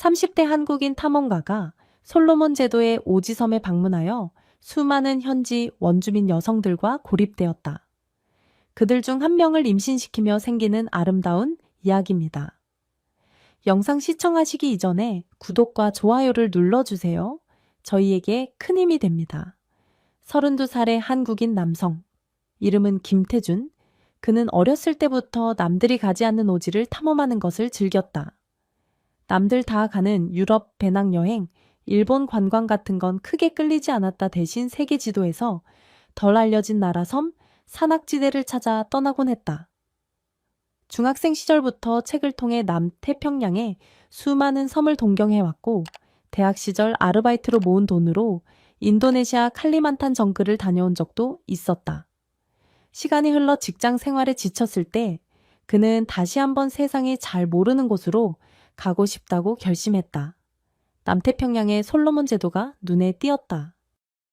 30대 한국인 탐험가가 솔로몬 제도의 오지섬에 방문하여 수많은 현지 원주민 여성들과 고립되었다. 그들 중 한 명을 임신시키며 생기는 아름다운 이야기입니다. 영상 시청하시기 이전에 구독과 좋아요를 눌러주세요. 저희에게 큰 힘이 됩니다. 32살의 한국인 남성. 이름은 김태준. 그는 어렸을 때부터 남들이 가지 않는 오지를 탐험하는 것을 즐겼다. 남들 다 가는 유럽 배낭여행, 일본 관광 같은 건 크게 끌리지 않았다. 대신 세계 지도에서 덜 알려진 나라 섬, 산악지대를 찾아 떠나곤 했다. 중학생 시절부터 책을 통해 남태평양의 수많은 섬을 동경해왔고, 대학 시절 아르바이트로 모은 돈으로 인도네시아 칼리만탄 정글을 다녀온 적도 있었다. 시간이 흘러 직장 생활에 지쳤을 때 그는 다시 한번 세상이 잘 모르는 곳으로 가고 싶다고 결심했다. 남태평양의 솔로몬 제도가 눈에 띄었다.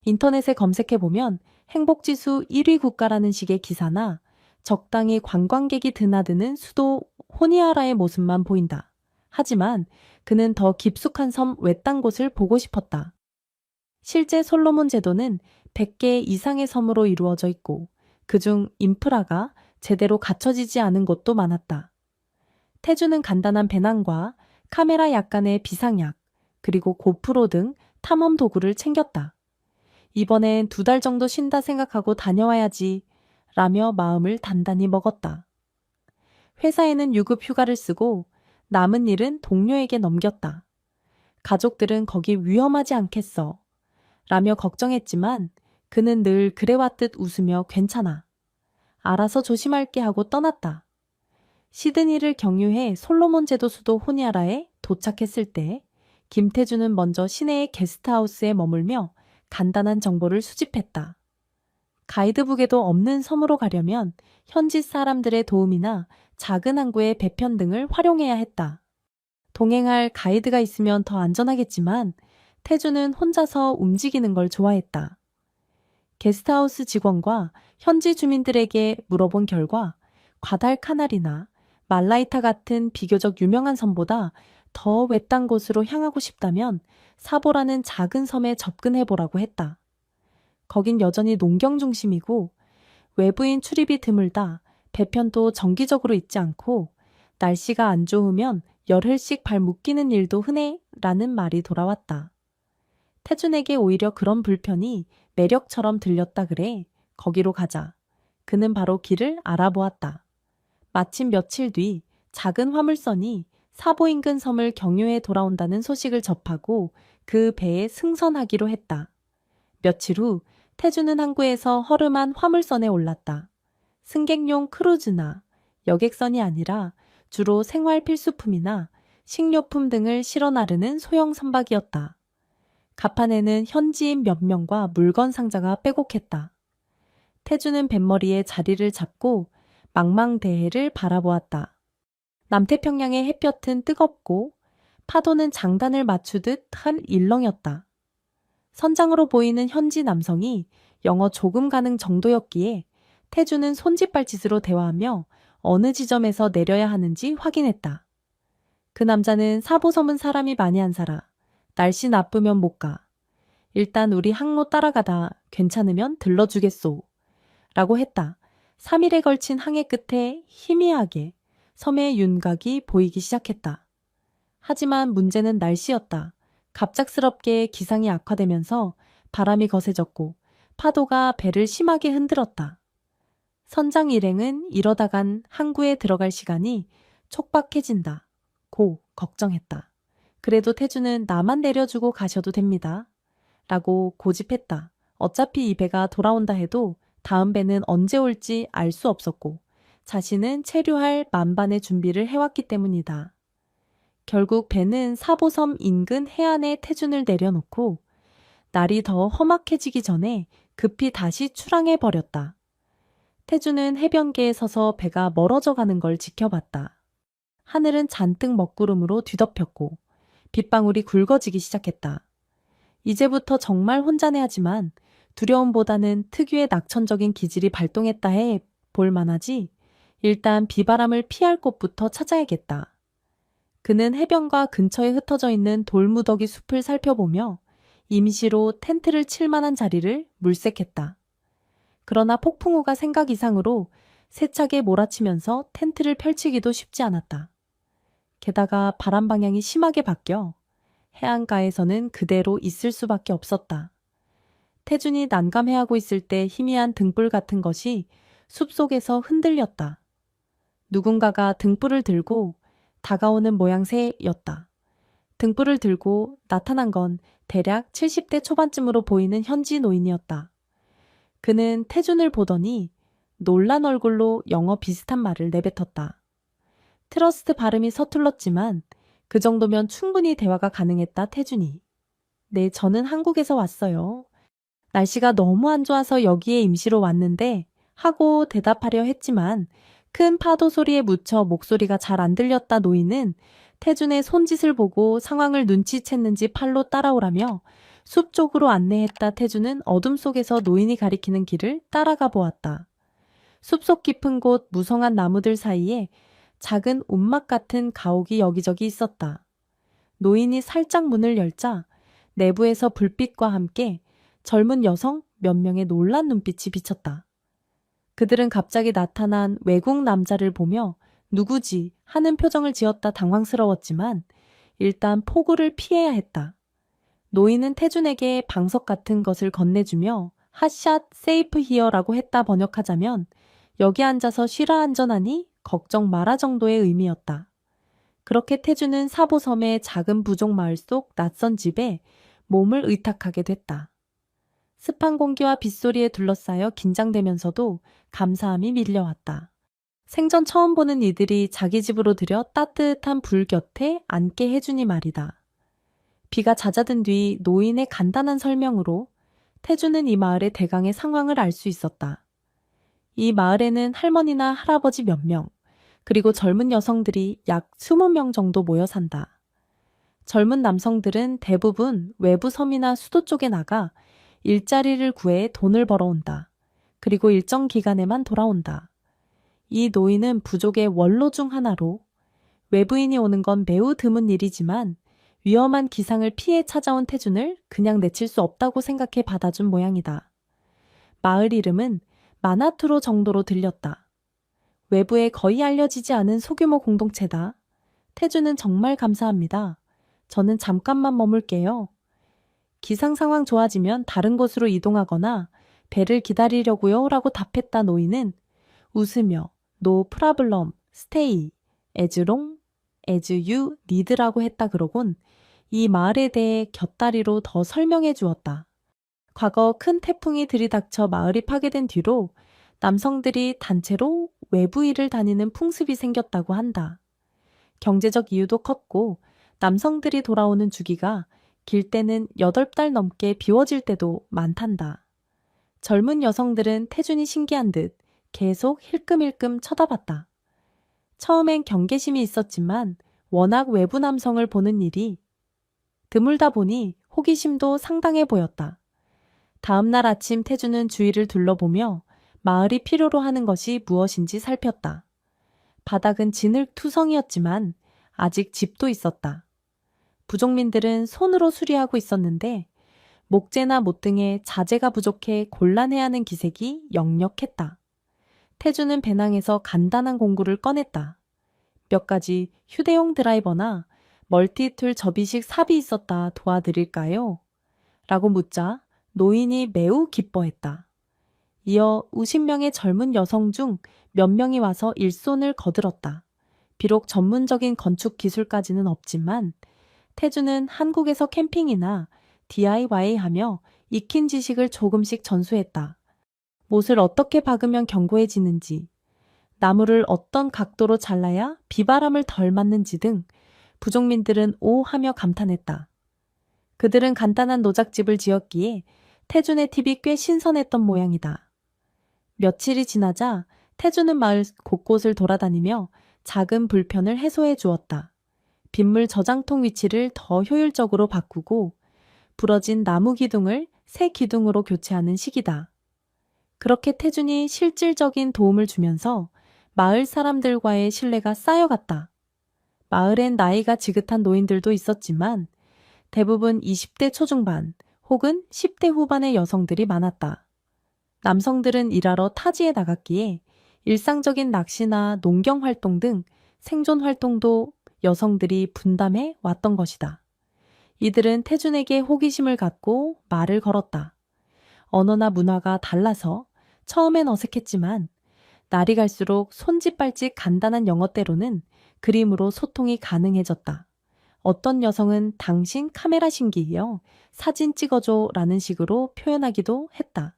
인터넷에 검색해보면 행복지수 1위 국가라는 식의 기사나 적당히 관광객이 드나드는 수도 호니아라의 모습만 보인다. 하지만 그는 더 깊숙한 섬 외딴 곳을 보고 싶었다. 실제 솔로몬 제도는 100개 이상의 섬으로 이루어져 있고 그중 인프라가 제대로 갖춰지지 않은 곳도 많았다. 태주는 간단한 배낭과 카메라 약간의 비상약, 그리고 고프로 등 탐험 도구를 챙겼다. 이번엔 2달 정도 쉰다 생각하고 다녀와야지 라며 마음을 단단히 먹었다. 회사에는 유급 휴가를 쓰고 남은 일은 동료에게 넘겼다. 가족들은 거기 위험하지 않겠어 라며 걱정했지만 그는 늘 그래왔듯 웃으며 괜찮아. 알아서 조심할게 하고 떠났다. 시드니를 경유해 솔로몬 제도 수도 호니아라에 도착했을 때 김태준은 먼저 시내의 게스트하우스에 머물며 간단한 정보를 수집했다. 가이드북에도 없는 섬으로 가려면 현지 사람들의 도움이나 작은 항구의 배편 등을 활용해야 했다. 동행할 가이드가 있으면 더 안전하겠지만 태준은 혼자서 움직이는 걸 좋아했다. 게스트하우스 직원과 현지 주민들에게 물어본 결과 과달카날이나 말라이타 같은 비교적 유명한 섬보다 더 외딴 곳으로 향하고 싶다면 사보라는 작은 섬에 접근해보라고 했다. 거긴 여전히 농경 중심이고 외부인 출입이 드물다. 배편도 정기적으로 있지 않고 날씨가 안 좋으면 열흘씩 발 묶이는 일도 흔해 라는 말이 돌아왔다. 태준에게 오히려 그런 불편이 매력처럼 들렸다 그래. 거기로 가자. 그는 바로 길을 알아보았다. 마침 며칠 뒤 작은 화물선이 사보 인근 섬을 경유해 돌아온다는 소식을 접하고 그 배에 승선하기로 했다. 며칠 후 태준은 항구에서 허름한 화물선에 올랐다. 승객용 크루즈나 여객선이 아니라 주로 생활 필수품이나 식료품 등을 실어 나르는 소형 선박이었다. 갑판에는 현지인 몇 명과 물건 상자가 빼곡했다. 태준은 뱃머리에 자리를 잡고 망망대해를 바라보았다. 남태평양의 햇볕은 뜨겁고 파도는 장단을 맞추듯 한 일렁였다. 선장으로 보이는 현지 남성이 영어 조금 가능 정도였기에 태준은 손짓발짓으로 대화하며 어느 지점에서 내려야 하는지 확인했다. 그 남자는 사보섬은 사람이 많이 안 살아. 날씨 나쁘면 못 가. 일단 우리 항로 따라가다 괜찮으면 들러주겠소. 라고 했다. 3일에 걸친 항해 끝에 희미하게 섬의 윤곽이 보이기 시작했다. 하지만 문제는 날씨였다. 갑작스럽게 기상이 악화되면서 바람이 거세졌고 파도가 배를 심하게 흔들었다. 선장 일행은 이러다간 항구에 들어갈 시간이 촉박해진다. 고 걱정했다. 그래도 태주는 나만 내려주고 가셔도 됩니다. 라고 고집했다. 어차피 이 배가 돌아온다 해도 다음 배는 언제 올지 알 수 없었고 자신은 체류할 만반의 준비를 해왔기 때문이다. 결국 배는 사보섬 인근 해안에 태준을 내려놓고 날이 더 험악해지기 전에 급히 다시 출항해버렸다. 태준은 해변가에 서서 배가 멀어져 가는 걸 지켜봤다. 하늘은 잔뜩 먹구름으로 뒤덮였고 빗방울이 굵어지기 시작했다. 이제부터 정말 혼자내야지만 두려움보다는 특유의 낙천적인 기질이 발동했다 해 볼만하지. 일단 비바람을 피할 곳부터 찾아야겠다. 그는 해변과 근처에 흩어져 있는 돌무더기 숲을 살펴보며 임시로 텐트를 칠 만한 자리를 물색했다. 그러나 폭풍우가 생각 이상으로 세차게 몰아치면서 텐트를 펼치기도 쉽지 않았다. 게다가 바람 방향이 심하게 바뀌어 해안가에서는 그대로 있을 수밖에 없었다. 태준이 난감해하고 있을 때 희미한 등불 같은 것이 숲속에서 흔들렸다. 누군가가 등불을 들고 다가오는 모양새였다. 등불을 들고 나타난 건 대략 70대 초반쯤으로 보이는 현지 노인이었다. 그는 태준을 보더니 놀란 얼굴로 영어 비슷한 말을 내뱉었다. 트러스트 발음이 서툴렀지만 그 정도면 충분히 대화가 가능했다. 태준이. 네, 저는 한국에서 왔어요. 날씨가 너무 안 좋아서 여기에 임시로 왔는데 하고 대답하려 했지만 큰 파도 소리에 묻혀 목소리가 잘 안 들렸다. 노인은 태준의 손짓을 보고 상황을 눈치챘는지 팔로 따라오라며 숲 쪽으로 안내했다. 태준은 어둠 속에서 노인이 가리키는 길을 따라가 보았다. 숲속 깊은 곳 무성한 나무들 사이에 작은 움막 같은 가옥이 여기저기 있었다. 노인이 살짝 문을 열자 내부에서 불빛과 함께 젊은 여성 몇 명의 놀란 눈빛이 비쳤다. 그들은 갑자기 나타난 외국 남자를 보며 누구지 하는 표정을 지었다. 당황스러웠지만 일단 폭우를 피해야 했다. 노인은 태준에게 방석 같은 것을 건네주며 핫샷 세이프 히어라고 했다. 번역하자면 여기 앉아서 쉬라 안전하니 걱정 마라 정도의 의미였다. 그렇게 태준은 사보섬의 작은 부족 마을 속 낯선 집에 몸을 의탁하게 됐다. 습한 공기와 빗소리에 둘러싸여 긴장되면서도 감사함이 밀려왔다. 생전 처음 보는 이들이 자기 집으로 들여 따뜻한 불 곁에 앉게 해주니 말이다. 비가 잦아든 뒤 노인의 간단한 설명으로 태준은 이 마을의 대강의 상황을 알 수 있었다. 이 마을에는 할머니나 할아버지 몇 명, 그리고 젊은 여성들이 약 20명 정도 모여 산다. 젊은 남성들은 대부분 외부 섬이나 수도 쪽에 나가 일자리를 구해 돈을 벌어온다. 그리고 일정 기간에만 돌아온다. 이 노인은 부족의 원로 중 하나로 외부인이 오는 건 매우 드문 일이지만 위험한 기상을 피해 찾아온 태준을 그냥 내칠 수 없다고 생각해 받아준 모양이다. 마을 이름은 마나투로 정도로 들렸다. 외부에 거의 알려지지 않은 소규모 공동체다. 태준은 정말 감사합니다. 저는 잠깐만 머물게요. 기상 상황 좋아지면 다른 곳으로 이동하거나 배를 기다리려고요 라고 답했다. 노인은 웃으며 No problem, stay, as long as you need라고 했다. 그러곤 이 마을에 대해 곁다리로 더 설명해 주었다. 과거 큰 태풍이 들이닥쳐 마을이 파괴된 뒤로 남성들이 단체로 외부 일을 다니는 풍습이 생겼다고 한다. 경제적 이유도 컸고 남성들이 돌아오는 주기가 길 때는 8달 넘게 비워질 때도 많단다. 젊은 여성들은 태준이 신기한 듯 계속 힐끔힐끔 쳐다봤다. 처음엔 경계심이 있었지만 워낙 외부 남성을 보는 일이 드물다 보니 호기심도 상당해 보였다. 다음 날 아침 태준은 주위를 둘러보며 마을이 필요로 하는 것이 무엇인지 살폈다. 바닥은 진흙투성이었지만 아직 집도 있었다. 부족민들은 손으로 수리하고 있었는데 목재나 못 등의 자재가 부족해 곤란해하는 기색이 역력했다. 태준은 배낭에서 간단한 공구를 꺼냈다. 몇 가지 휴대용 드라이버나 멀티툴 접이식 삽이 있었다. 도와드릴까요? 라고 묻자 노인이 매우 기뻐했다. 이어 50명의 젊은 여성 중 몇 명이 와서 일손을 거들었다. 비록 전문적인 건축 기술까지는 없지만 태준은 한국에서 캠핑이나 DIY하며 익힌 지식을 조금씩 전수했다. 못을 어떻게 박으면 견고해지는지, 나무를 어떤 각도로 잘라야 비바람을 덜 맞는지 등 부족민들은 오 하며 감탄했다. 그들은 간단한 노작집을 지었기에 태준의 팁이 꽤 신선했던 모양이다. 며칠이 지나자 태준은 마을 곳곳을 돌아다니며 작은 불편을 해소해 주었다. 빗물 저장통 위치를 더 효율적으로 바꾸고 부러진 나무 기둥을 새 기둥으로 교체하는 시기다. 그렇게 태준이 실질적인 도움을 주면서 마을 사람들과의 신뢰가 쌓여갔다. 마을엔 나이가 지긋한 노인들도 있었지만 대부분 20대 초중반 혹은 10대 후반의 여성들이 많았다. 남성들은 일하러 타지에 나갔기에 일상적인 낚시나 농경 활동 등 생존 활동도 여성들이 분담해 왔던 것이다. 이들은 태준에게 호기심을 갖고 말을 걸었다. 언어나 문화가 달라서 처음엔 어색했지만 날이 갈수록 손짓발짓 간단한 영어대로는 그림으로 소통이 가능해졌다. 어떤 여성은 당신 카메라 신기해요. 사진 찍어줘 라는 식으로 표현하기도 했다.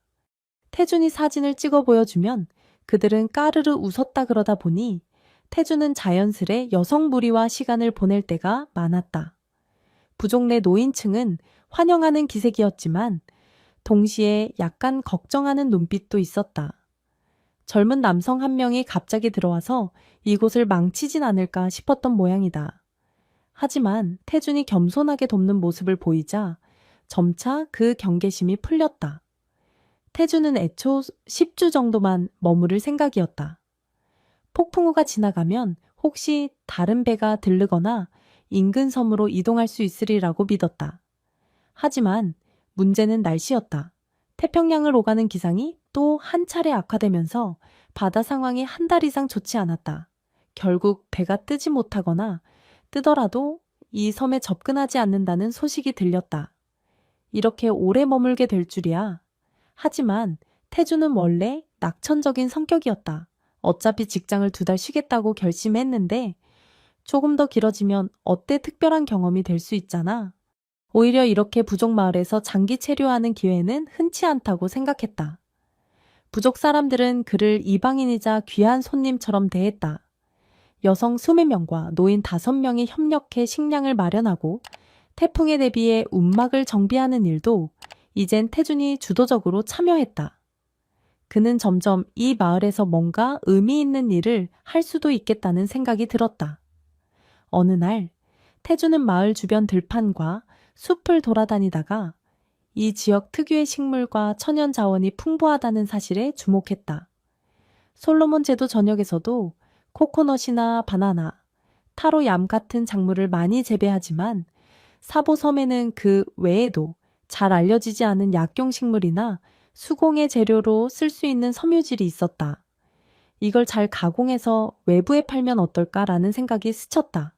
태준이 사진을 찍어 보여주면 그들은 까르르 웃었다 그러다 보니 태준은 자연스레 여성 무리와 시간을 보낼 때가 많았다. 부족 내 노인층은 환영하는 기색이었지만 동시에 약간 걱정하는 눈빛도 있었다. 젊은 남성 한 명이 갑자기 들어와서 이곳을 망치진 않을까 싶었던 모양이다. 하지만 태준이 겸손하게 돕는 모습을 보이자 점차 그 경계심이 풀렸다. 태준은 애초 10주 정도만 머무를 생각이었다. 폭풍우가 지나가면 혹시 다른 배가 들르거나 인근 섬으로 이동할 수 있으리라고 믿었다. 하지만 문제는 날씨였다. 태평양을 오가는 기상이 또 한 차례 악화되면서 바다 상황이 한 달 이상 좋지 않았다. 결국 배가 뜨지 못하거나 뜨더라도 이 섬에 접근하지 않는다는 소식이 들렸다. 이렇게 오래 머물게 될 줄이야. 하지만 태주는 원래 낙천적인 성격이었다. 어차피 직장을 2달 쉬겠다고 결심했는데 조금 더 길어지면 어때 특별한 경험이 될 수 있잖아. 오히려 이렇게 부족 마을에서 장기 체류하는 기회는 흔치 않다고 생각했다. 부족 사람들은 그를 이방인이자 귀한 손님처럼 대했다. 여성 20명과 노인 5명이 협력해 식량을 마련하고 태풍에 대비해 움막을 정비하는 일도 이젠 태준이 주도적으로 참여했다. 그는 점점 이 마을에서 뭔가 의미 있는 일을 할 수도 있겠다는 생각이 들었다. 어느 날 태준은 마을 주변 들판과 숲을 돌아다니다가 이 지역 특유의 식물과 천연 자원이 풍부하다는 사실에 주목했다. 솔로몬 제도 전역에서도 코코넛이나 바나나, 타로 얌 같은 작물을 많이 재배하지만 사보섬에는 그 외에도 잘 알려지지 않은 약용식물이나 수공예 재료로 쓸 수 있는 섬유질이 있었다. 이걸 잘 가공해서 외부에 팔면 어떨까라는 생각이 스쳤다.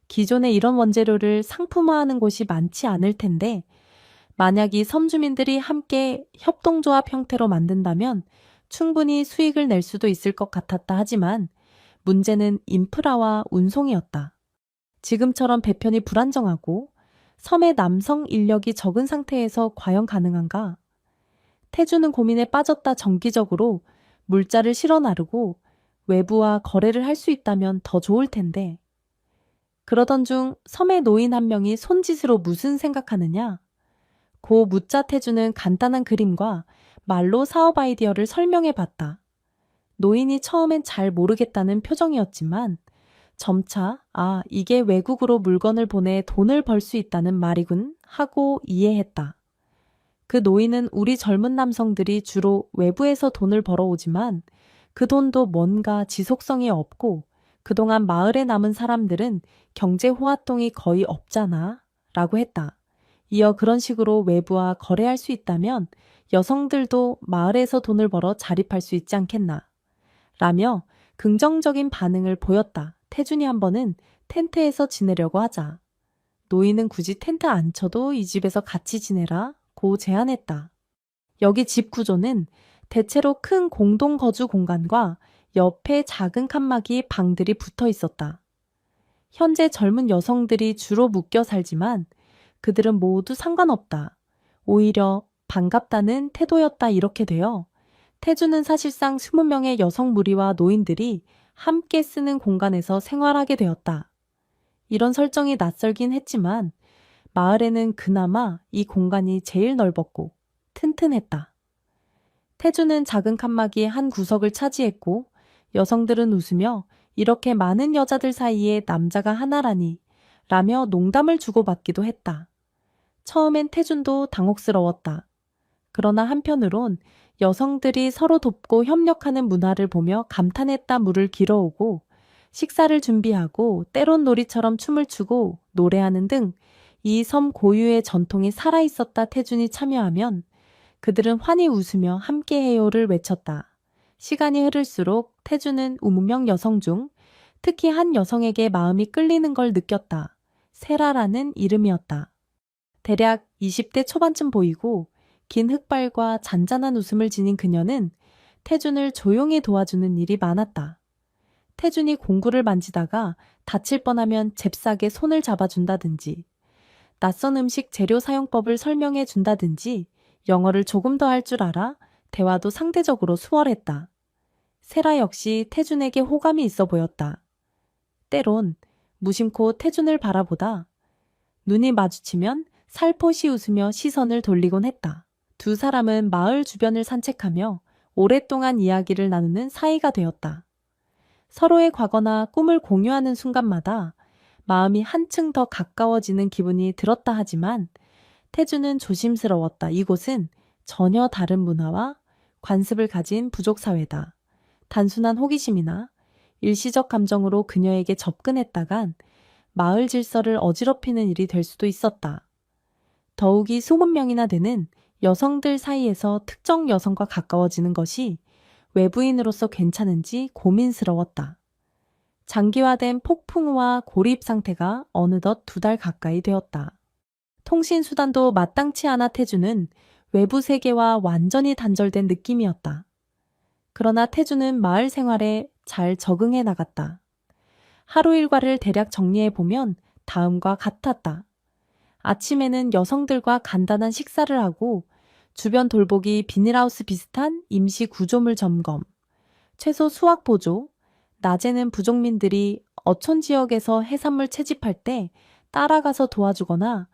기존에 이런 원재료를 상품화하는 곳이 많지 않을 텐데 만약 이 섬 주민들이 함께 협동조합 형태로 만든다면 충분히 수익을 낼 수도 있을 것 같았다 하지만 문제는 인프라와 운송이었다. 지금처럼 배편이 불안정하고 섬의 남성 인력이 적은 상태에서 과연 가능한가? 태주는 고민에 빠졌다. 정기적으로 물자를 실어 나르고 외부와 거래를 할 수 있다면 더 좋을 텐데. 그러던 중 섬의 노인 한 명이 손짓으로 무슨 생각하느냐? 고 묻자 태주는 간단한 그림과 말로 사업 아이디어를 설명해 봤다. 노인이 처음엔 잘 모르겠다는 표정이었지만 점차 이게 외국으로 물건을 보내 돈을 벌 수 있다는 말이군 하고 이해했다. 그 노인은 우리 젊은 남성들이 주로 외부에서 돈을 벌어오지만 그 돈도 뭔가 지속성이 없고 그동안 마을에 남은 사람들은 경제 호화동이 거의 없잖아 라고 했다. 이어 그런 식으로 외부와 거래할 수 있다면 여성들도 마을에서 돈을 벌어 자립할 수 있지 않겠나 라며 긍정적인 반응을 보였다. 태준이 한 번은 텐트에서 지내려고 하자. 노인은 굳이 텐트 안 쳐도 이 집에서 같이 지내라 고 제안했다. 여기 집 구조는 대체로 큰 공동 거주 공간과 옆에 작은 칸막이 방들이 붙어 있었다. 현재 젊은 여성들이 주로 묶여 살지만 그들은 모두 상관없다. 오히려 반갑다는 태도였다. 이렇게 되어 태주는 사실상 20명의 여성 무리와 노인들이 함께 쓰는 공간에서 생활하게 되었다. 이런 설정이 낯설긴 했지만 마을에는 그나마 이 공간이 제일 넓었고 튼튼했다. 태주는 작은 칸막이의 한 구석을 차지했고 여성들은 웃으며 이렇게 많은 여자들 사이에 남자가 하나라니 라며 농담을 주고받기도 했다. 처음엔 태준도 당혹스러웠다. 그러나 한편으론 여성들이 서로 돕고 협력하는 문화를 보며 감탄했다. 물을 길어오고 식사를 준비하고 때론 놀이처럼 춤을 추고 노래하는 등 이 섬 고유의 전통이 살아있었다. 태준이 참여하면 그들은 환히 웃으며 함께해요를 외쳤다. 시간이 흐를수록 태준은 우무명 여성 중 특히 한 여성에게 마음이 끌리는 걸 느꼈다. 세라라는 이름이었다. 대략 20대 초반쯤 보이고 긴 흑발과 잔잔한 웃음을 지닌 그녀는 태준을 조용히 도와주는 일이 많았다. 태준이 공구를 만지다가 다칠 뻔하면 잽싸게 손을 잡아준다든지, 낯선 음식 재료 사용법을 설명해 준다든지, 영어를 조금 더 할 줄 알아 대화도 상대적으로 수월했다. 세라 역시 태준에게 호감이 있어 보였다. 때론 무심코 태준을 바라보다 눈이 마주치면 살포시 웃으며 시선을 돌리곤 했다. 두 사람은 마을 주변을 산책하며 오랫동안 이야기를 나누는 사이가 되었다. 서로의 과거나 꿈을 공유하는 순간마다 마음이 한층 더 가까워지는 기분이 들었다 하지만 태주는 조심스러웠다. 이곳은 전혀 다른 문화와 관습을 가진 부족 사회다. 단순한 호기심이나 일시적 감정으로 그녀에게 접근했다간 마을 질서를 어지럽히는 일이 될 수도 있었다. 더욱이 20명이나 되는 여성들 사이에서 특정 여성과 가까워지는 것이 외부인으로서 괜찮은지 고민스러웠다. 장기화된 폭풍우와 고립 상태가 어느덧 2달 가까이 되었다. 통신수단도 마땅치 않아 태주는 외부 세계와 완전히 단절된 느낌이었다. 그러나 태주는 마을 생활에 잘 적응해 나갔다. 하루 일과를 대략 정리해보면 다음과 같았다. 아침에는 여성들과 간단한 식사를 하고 주변 돌보기, 비닐하우스 비슷한 임시 구조물 점검, 채소 수확 보조, 낮에는 부족민들이 어촌 지역에서 해산물 채집할 때 따라가서 도와주거나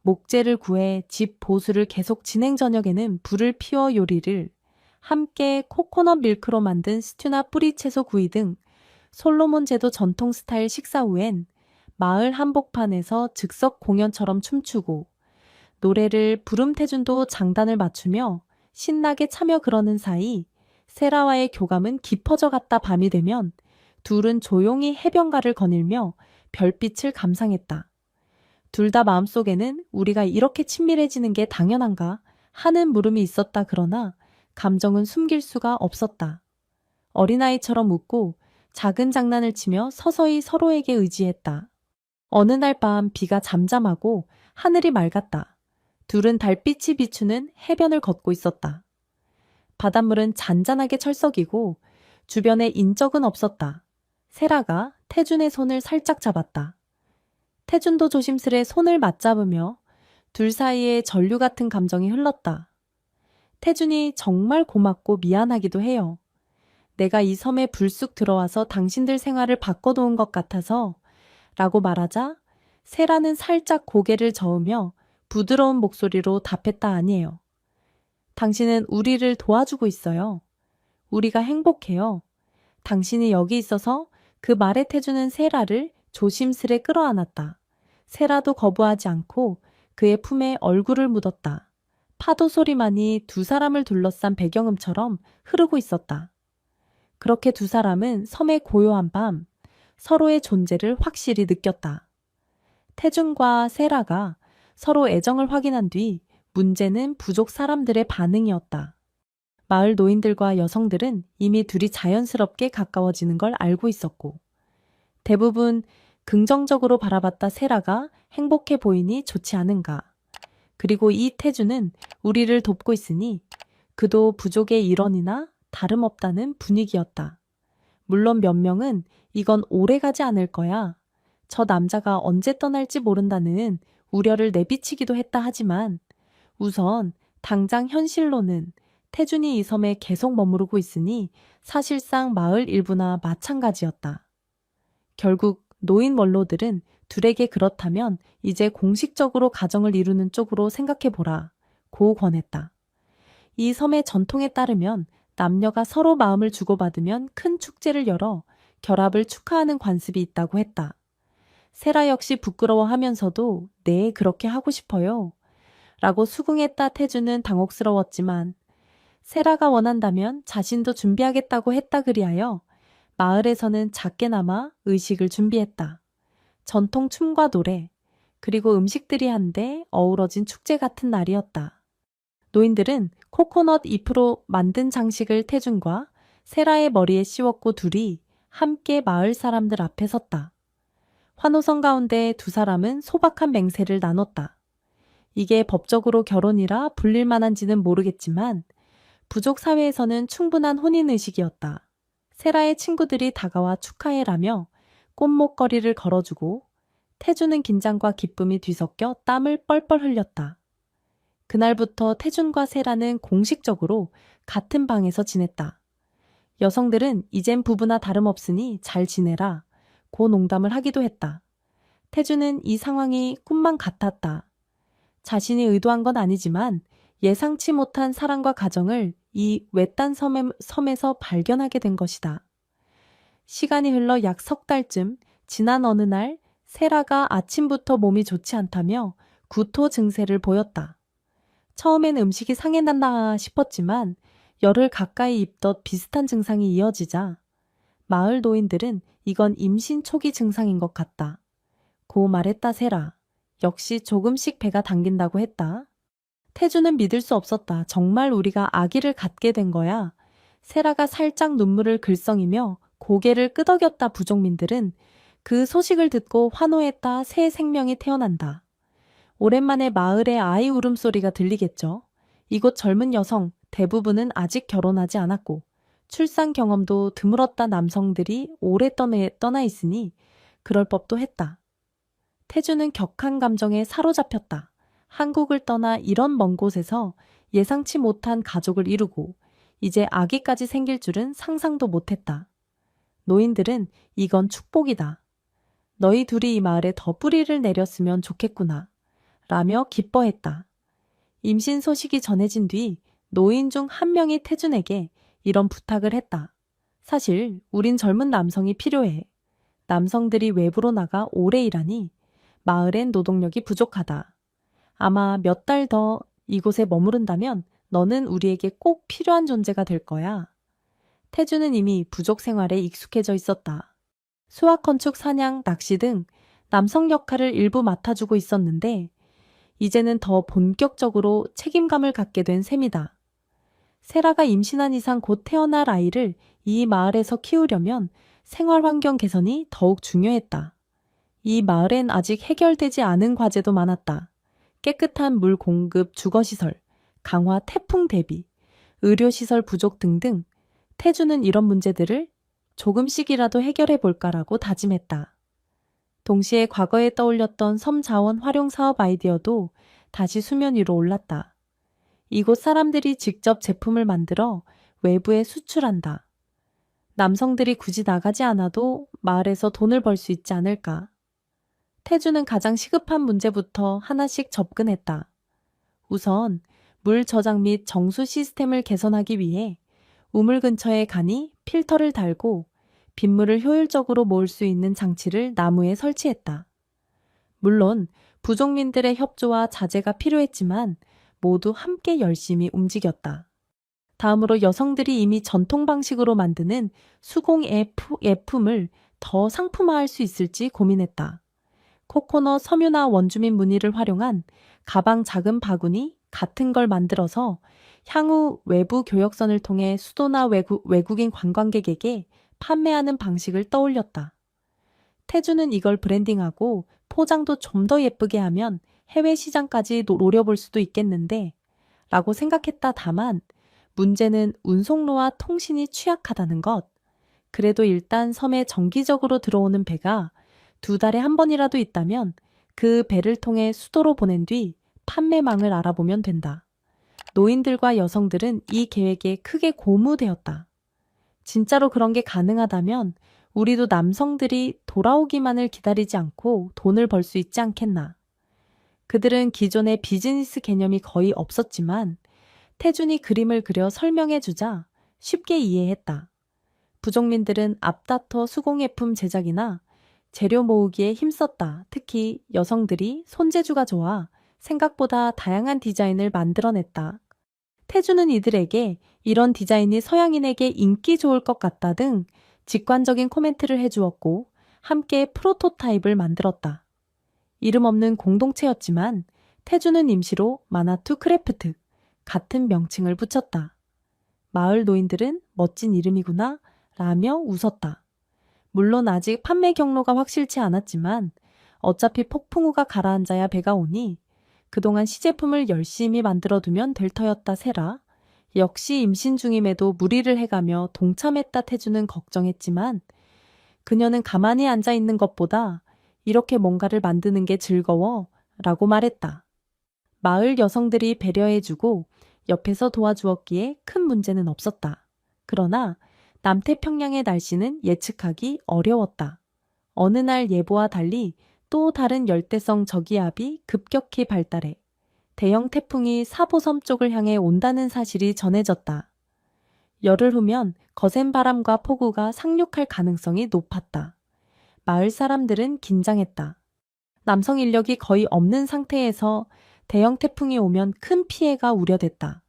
목재를 구해 집 보수를 계속 진행. 저녁에는 불을 피워 요리를, 함께 코코넛 밀크로 만든 스튜나 뿌리채소 구이 등 솔로몬 제도 전통 스타일 식사 후엔 마을 한복판에서 즉석 공연처럼 춤추고 노래를 부름. 태준도 장단을 맞추며 신나게 참여. 그러는 사이 세라와의 교감은 깊어져 갔다. 밤이 되면 둘은 조용히 해변가를 거닐며 별빛을 감상했다. 둘 다 마음속에는 우리가 이렇게 친밀해지는 게 당연한가 하는 물음이 있었다. 그러나 감정은 숨길 수가 없었다. 어린아이처럼 웃고 작은 장난을 치며 서서히 서로에게 의지했다. 어느 날 밤 비가 잠잠하고 하늘이 맑았다. 둘은 달빛이 비추는 해변을 걷고 있었다. 바닷물은 잔잔하게 철썩이고 주변에 인적은 없었다. 세라가 태준의 손을 살짝 잡았다. 태준도 조심스레 손을 맞잡으며 둘 사이에 전류 같은 감정이 흘렀다. 태준이 정말 고맙고 미안하기도 해요. 내가 이 섬에 불쑥 들어와서 당신들 생활을 바꿔놓은 것 같아서 라고 말하자 세라는 살짝 고개를 저으며 부드러운 목소리로 답했다. 아니에요. 당신은 우리를 도와주고 있어요. 우리가 행복해요. 당신이 여기 있어서 그 말에 태주는 세라를 조심스레 끌어안았다. 세라도 거부하지 않고 그의 품에 얼굴을 묻었다. 파도 소리만이 두 사람을 둘러싼 배경음처럼 흐르고 있었다. 그렇게 두 사람은 섬의 고요한 밤 서로의 존재를 확실히 느꼈다. 태준과 세라가 서로 애정을 확인한 뒤 문제는 부족 사람들의 반응이었다. 마을 노인들과 여성들은 이미 둘이 자연스럽게 가까워지는 걸 알고 있었고 대부분 긍정적으로 바라봤다. 세라가 행복해 보이니 좋지 않은가. 그리고 이 태주는 우리를 돕고 있으니 그도 부족의 일원이나 다름없다는 분위기였다. 물론 몇 명은 이건 오래가지 않을 거야. 저 남자가 언제 떠날지 모른다는 우려를 내비치기도 했다. 하지만 우선 당장 현실로는 태준이 이 섬에 계속 머무르고 있으니 사실상 마을 일부나 마찬가지였다. 결국 노인 원로들은 둘에게 그렇다면 이제 공식적으로 가정을 이루는 쪽으로 생각해보라 고 권했다. 이 섬의 전통에 따르면 남녀가 서로 마음을 주고받으면 큰 축제를 열어 결합을 축하하는 관습이 있다고 했다. 세라 역시 부끄러워하면서도 네, 그렇게 하고 싶어요 라고 수긍했다. 태주는 당혹스러웠지만 세라가 원한다면 자신도 준비하겠다고 했다. 그리하여 마을에서는 작게나마 의식을 준비했다. 전통 춤과 노래, 그리고 음식들이 한데 어우러진 축제 같은 날이었다. 노인들은 코코넛 잎으로 만든 장식을 태준과 세라의 머리에 씌웠고 둘이 함께 마을 사람들 앞에 섰다. 환호성 가운데 두 사람은 소박한 맹세를 나눴다. 이게 법적으로 결혼이라 불릴 만한지는 모르겠지만 부족 사회에서는 충분한 혼인의식이었다. 세라의 친구들이 다가와 축하해라며 꽃목걸이를 걸어주고 태준은 긴장과 기쁨이 뒤섞여 땀을 뻘뻘 흘렸다. 그날부터 태준과 세라는 공식적으로 같은 방에서 지냈다. 여성들은 이젠 부부나 다름없으니 잘 지내라 고 농담을 하기도 했다. 태준은 이 상황이 꿈만 같았다. 자신이 의도한 건 아니지만 예상치 못한 사랑과 가정을 이 외딴 섬에서 발견하게 된 것이다. 시간이 흘러 약 석 달쯤 지난 어느 날 세라가 아침부터 몸이 좋지 않다며 구토 증세를 보였다. 처음엔 음식이 상해났나 싶었지만 열을 가까이 입덧 비슷한 증상이 이어지자 마을 노인들은 이건 임신 초기 증상인 것 같다 고 말했다. 세라. 역시 조금씩 배가 당긴다고 했다. 태주는 믿을 수 없었다. 정말 우리가 아기를 갖게 된 거야. 세라가 살짝 눈물을 글썽이며 고개를 끄덕였다. 부족민들은 그 소식을 듣고 환호했다. 새 생명이 태어난다. 오랜만에 마을에 아이 울음소리가 들리겠죠. 이곳 젊은 여성 대부분은 아직 결혼하지 않았고 출산 경험도 드물었다. 남성들이 오래 떠나 있으니 그럴 법도 했다. 태주는 격한 감정에 사로잡혔다. 한국을 떠나 이런 먼 곳에서 예상치 못한 가족을 이루고 이제 아기까지 생길 줄은 상상도 못했다. 노인들은 이건 축복이다. 너희 둘이 이 마을에 더 뿌리를 내렸으면 좋겠구나. 라며 기뻐했다. 임신 소식이 전해진 뒤 노인 중 한 명이 태준에게 이런 부탁을 했다. 사실 우린 젊은 남성이 필요해. 남성들이 외부로 나가 오래 일하니 마을엔 노동력이 부족하다. 아마 몇 달 더 이곳에 머무른다면 너는 우리에게 꼭 필요한 존재가 될 거야. 태주는 이미 부족 생활에 익숙해져 있었다. 수학, 건축, 사냥, 낚시 등 남성 역할을 일부 맡아주고 있었는데 이제는 더 본격적으로 책임감을 갖게 된 셈이다. 세라가 임신한 이상 곧 태어날 아이를 이 마을에서 키우려면 생활 환경 개선이 더욱 중요했다. 이 마을엔 아직 해결되지 않은 과제도 많았다. 깨끗한 물 공급, 주거시설, 강화 태풍 대비, 의료시설 부족 등등 태주는 이런 문제들을 조금씩이라도 해결해 볼까라고 다짐했다. 동시에 과거에 떠올렸던 섬 자원 활용 사업 아이디어도 다시 수면 위로 올랐다. 이곳 사람들이 직접 제품을 만들어 외부에 수출한다. 남성들이 굳이 나가지 않아도 마을에서 돈을 벌 수 있지 않을까. 태주는 가장 시급한 문제부터 하나씩 접근했다. 우선 물 저장 및 정수 시스템을 개선하기 위해 우물 근처에 가니 필터를 달고 빗물을 효율적으로 모을 수 있는 장치를 나무에 설치했다. 물론 부족민들의 협조와 자제가 필요했지만 모두 함께 열심히 움직였다. 다음으로 여성들이 이미 전통 방식으로 만드는 수공 예품을 더 상품화할 수 있을지 고민했다. 코코넛 섬유나 원주민 무늬를 활용한 가방 작은 바구니 같은 걸 만들어서 향후 외부 교역선을 통해 수도나 외국인 관광객에게 판매하는 방식을 떠올렸다. 태주는 이걸 브랜딩하고 포장도 좀 더 예쁘게 하면 해외 시장까지 노려볼 수도 있겠는데 라고 생각했다. 다만 문제는 운송로와 통신이 취약하다는 것. 그래도 일단 섬에 정기적으로 들어오는 배가 2달에 한 번이라도 있다면 그 배를 통해 수도로 보낸 뒤 판매망을 알아보면 된다. 노인들과 여성들은 이 계획에 크게 고무되었다. 진짜로 그런 게 가능하다면 우리도 남성들이 돌아오기만을 기다리지 않고 돈을 벌 수 있지 않겠나. 그들은 기존의 비즈니스 개념이 거의 없었지만 태준이 그림을 그려 설명해주자 쉽게 이해했다. 부족민들은 앞다퉈 수공예품 제작이나 재료 모으기에 힘썼다. 특히 여성들이 손재주가 좋아 생각보다 다양한 디자인을 만들어냈다. 태주는 이들에게 이런 디자인이 서양인에게 인기 좋을 것 같다 등 직관적인 코멘트를 해주었고 함께 프로토타입을 만들었다. 이름 없는 공동체였지만 태주는 임시로 마나투 크래프트 같은 명칭을 붙였다. 마을 노인들은 멋진 이름이구나 라며 웃었다. 물론 아직 판매 경로가 확실치 않았지만 어차피 폭풍우가 가라앉아야 배가 오니 그동안 시제품을 열심히 만들어두면 될 터였다 세라. 역시 임신 중임에도 무리를 해가며 동참했다 태주는 걱정했지만 그녀는 가만히 앉아있는 것보다 이렇게 뭔가를 만드는 게 즐거워 라고 말했다. 마을 여성들이 배려해주고 옆에서 도와주었기에 큰 문제는 없었다. 그러나 남태평양의 날씨는 예측하기 어려웠다. 어느 날 예보와 달리 또 다른 열대성 저기압이 급격히 발달해 대형 태풍이 사보섬 쪽을 향해 온다는 사실이 전해졌다. 열흘 후면 거센 바람과 폭우가 상륙할 가능성이 높았다. 마을 사람들은 긴장했다. 남성 인력이 거의 없는 상태에서 대형 태풍이 오면 큰 피해가 우려됐다.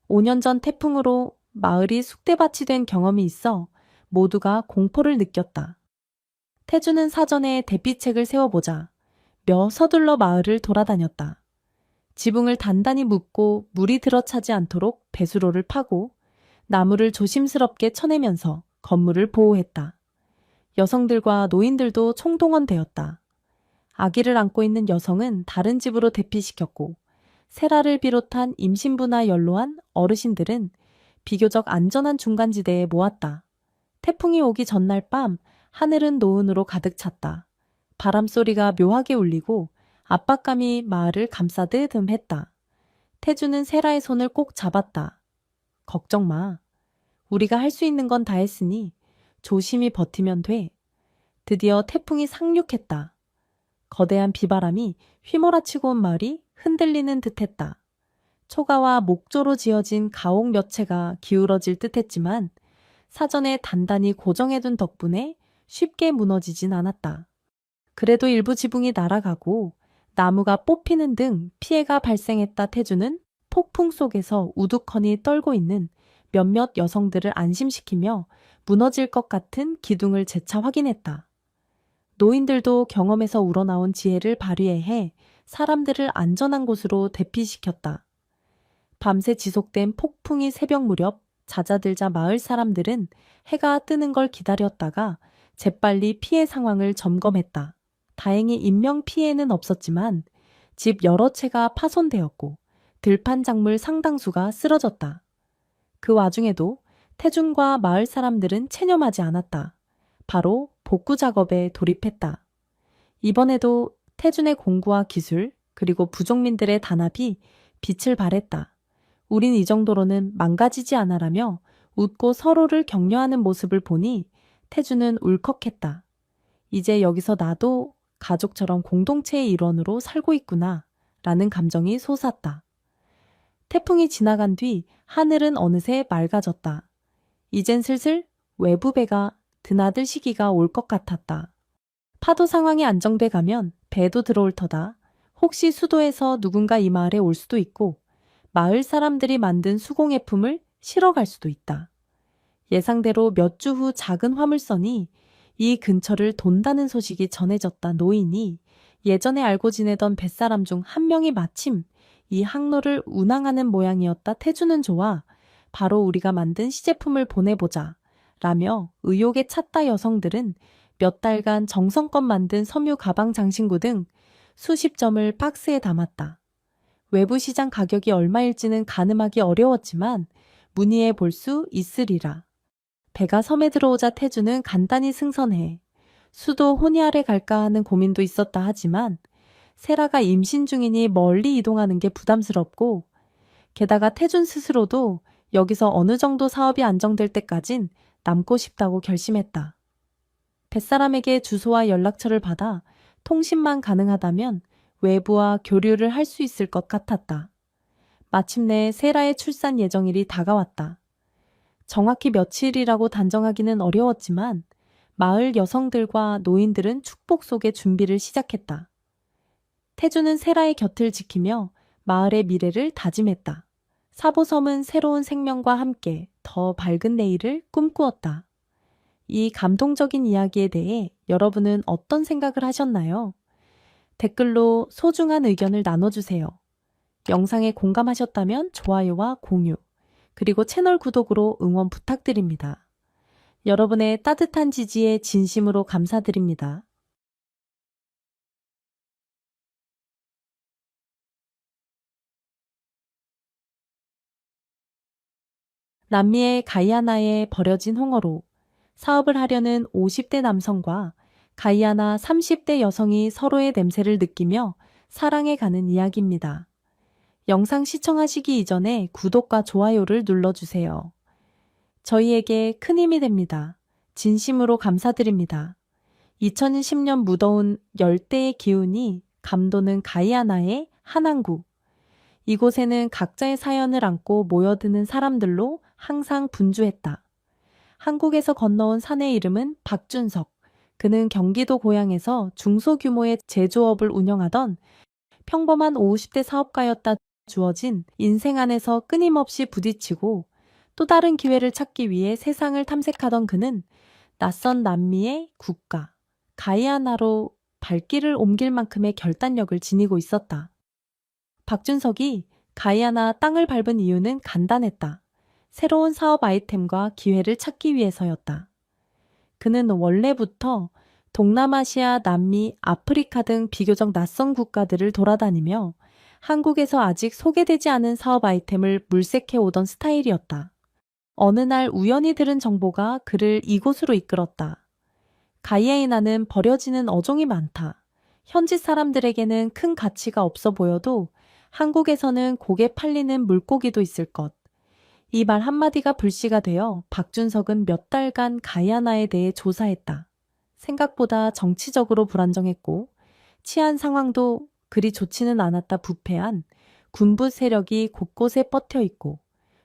5년 전 태풍으로 마을이 쑥대밭이 된 경험이 있어 모두가 공포를 느꼈다. 태주는 사전에 대피책을 세워보자 며 서둘러 마을을 돌아다녔다. 지붕을 단단히 묶고 물이 들어차지 않도록 배수로를 파고 나무를 조심스럽게 쳐내면서 건물을 보호했다. 여성들과 노인들도 총동원되었다. 아기를 안고 있는 여성은 다른 집으로 대피시켰고 세라를 비롯한 임신부나 연로한 어르신들은 비교적 안전한 중간지대에 모았다. 태풍이 오기 전날 밤 하늘은 노은으로 가득 찼다. 바람소리가 묘하게 울리고 압박감이 마을을 감싸듯 했다. 태주는 세라의 손을 꼭 잡았다. 걱정 마. 우리가 할 수 있는 건 다 했으니 조심히 버티면 돼. 드디어 태풍이 상륙했다. 거대한 비바람이 휘몰아치고 온 마을이 흔들리는 듯했다. 초가와 목조로 지어진 가옥 몇 채가 기울어질 듯했지만 사전에 단단히 고정해둔 덕분에 쉽게 무너지진 않았다. 그래도 일부 지붕이 날아가고 나무가 뽑히는 등 피해가 발생했다. 태주는 폭풍 속에서 우두커니 떨고 있는 몇몇 여성들을 안심시키며 무너질 것 같은 기둥을 재차 확인했다. 노인들도 경험에서 우러나온 지혜를 발휘해 사람들을 안전한 곳으로 대피시켰다. 밤새 지속된 폭풍이 새벽 무렵 잦아들자 마을 사람들은 해가 뜨는 걸 기다렸다가 재빨리 피해 상황을 점검했다. 다행히 인명 피해는 없었지만 집 여러 채가 파손되었고 들판 작물 상당수가 쓰러졌다. 그 와중에도 태준과 마을 사람들은 체념하지 않았다. 바로 복구 작업에 돌입했다. 이번에도 태준의 공구와 기술 그리고 부족민들의 단합이 빛을 발했다. 우린 이 정도로는 망가지지 않아라며 웃고 서로를 격려하는 모습을 보니 태준은 울컥했다. 이제 여기서 나도 가족처럼 공동체의 일원으로 살고 있구나 라는 감정이 솟았다. 태풍이 지나간 뒤 하늘은 어느새 맑아졌다. 이젠 슬슬 외부 배가 드나들 시기가 올 것 같았다. 파도 상황이 안정돼 가면 배도 들어올 터다. 혹시 수도에서 누군가 이 마을에 올 수도 있고 마을 사람들이 만든 수공예품을 실어 갈 수도 있다. 예상대로 몇 주 후 작은 화물선이 이 근처를 돈다는 소식이 전해졌다. 노인이 예전에 알고 지내던 뱃사람 중 한 명이 마침 이 항로를 운항하는 모양이었다. 태주는 좋아. 바로 우리가 만든 시제품을 보내보자. 라며 의욕에 찼다. 여성들은 몇 달간 정성껏 만든 섬유 가방 장신구 등 수십 점을 박스에 담았다. 외부 시장 가격이 얼마일지는 가늠하기 어려웠지만 문의해 볼 수 있으리라. 배가 섬에 들어오자 태주는 간단히 승선해 수도 호니아래 갈까 하는 고민도 있었다 하지만 세라가 임신 중이니 멀리 이동하는 게 부담스럽고 게다가 태준 스스로도 여기서 어느 정도 사업이 안정될 때까진 남고 싶다고 결심했다. 뱃사람에게 주소와 연락처를 받아 통신만 가능하다면 외부와 교류를 할 수 있을 것 같았다. 마침내 세라의 출산 예정일이 다가왔다. 정확히 며칠이라고 단정하기는 어려웠지만 마을 여성들과 노인들은 축복 속에 준비를 시작했다. 태주는 세라의 곁을 지키며 마을의 미래를 다짐했다. 사보섬은 새로운 생명과 함께 더 밝은 내일을 꿈꾸었다. 이 감동적인 이야기에 대해 여러분은 어떤 생각을 하셨나요? 댓글로 소중한 의견을 나눠주세요. 영상에 공감하셨다면 좋아요와 공유, 그리고 채널 구독으로 응원 부탁드립니다. 여러분의 따뜻한 지지에 진심으로 감사드립니다. 남미의 가이아나에 버려진 홍어로 사업을 하려는 50대 남성과 가이아나 30대 여성이 서로의 냄새를 느끼며 사랑해 가는 이야기입니다. 영상 시청하시기 이전에 구독과 좋아요를 눌러주세요. 저희에게 큰 힘이 됩니다. 진심으로 감사드립니다. 2010년 무더운 열대의 기운이 감도는 가이아나의 한 항구. 이곳에는 각자의 사연을 안고 모여드는 사람들로 항상 분주했다. 한국에서 건너온 사내 이름은 박준석. 그는 경기도 고양에서 중소규모의 제조업을 운영하던 평범한 50대 사업가였다. 주어진 인생 안에서 끊임없이 부딪히고 또 다른 기회를 찾기 위해 세상을 탐색하던 그는 낯선 남미의 국가, 가이아나로 발길을 옮길 만큼의 결단력을 지니고 있었다. 박준석이 가이아나 땅을 밟은 이유는 간단했다. 새로운 사업 아이템과 기회를 찾기 위해서였다. 그는 원래부터 동남아시아, 남미, 아프리카 등 비교적 낯선 국가들을 돌아다니며 한국에서 아직 소개되지 않은 사업 아이템을 물색해 오던 스타일이었다. 어느 날 우연히 들은 정보가 그를 이곳으로 이끌었다. 가이아나는 버려지는 어종이 많다. 현지 사람들에게는 큰 가치가 없어 보여도 한국에서는 고개 팔리는 물고기도 있을 것. 이 말 한마디가 불씨가 되어 박준석은 몇 달간 가이아나에 대해 조사했다. 생각보다 정치적으로 불안정했고 치안 상황도 그리 좋지는 않았다. 부패한 군부 세력이 곳곳에 뻗혀 있고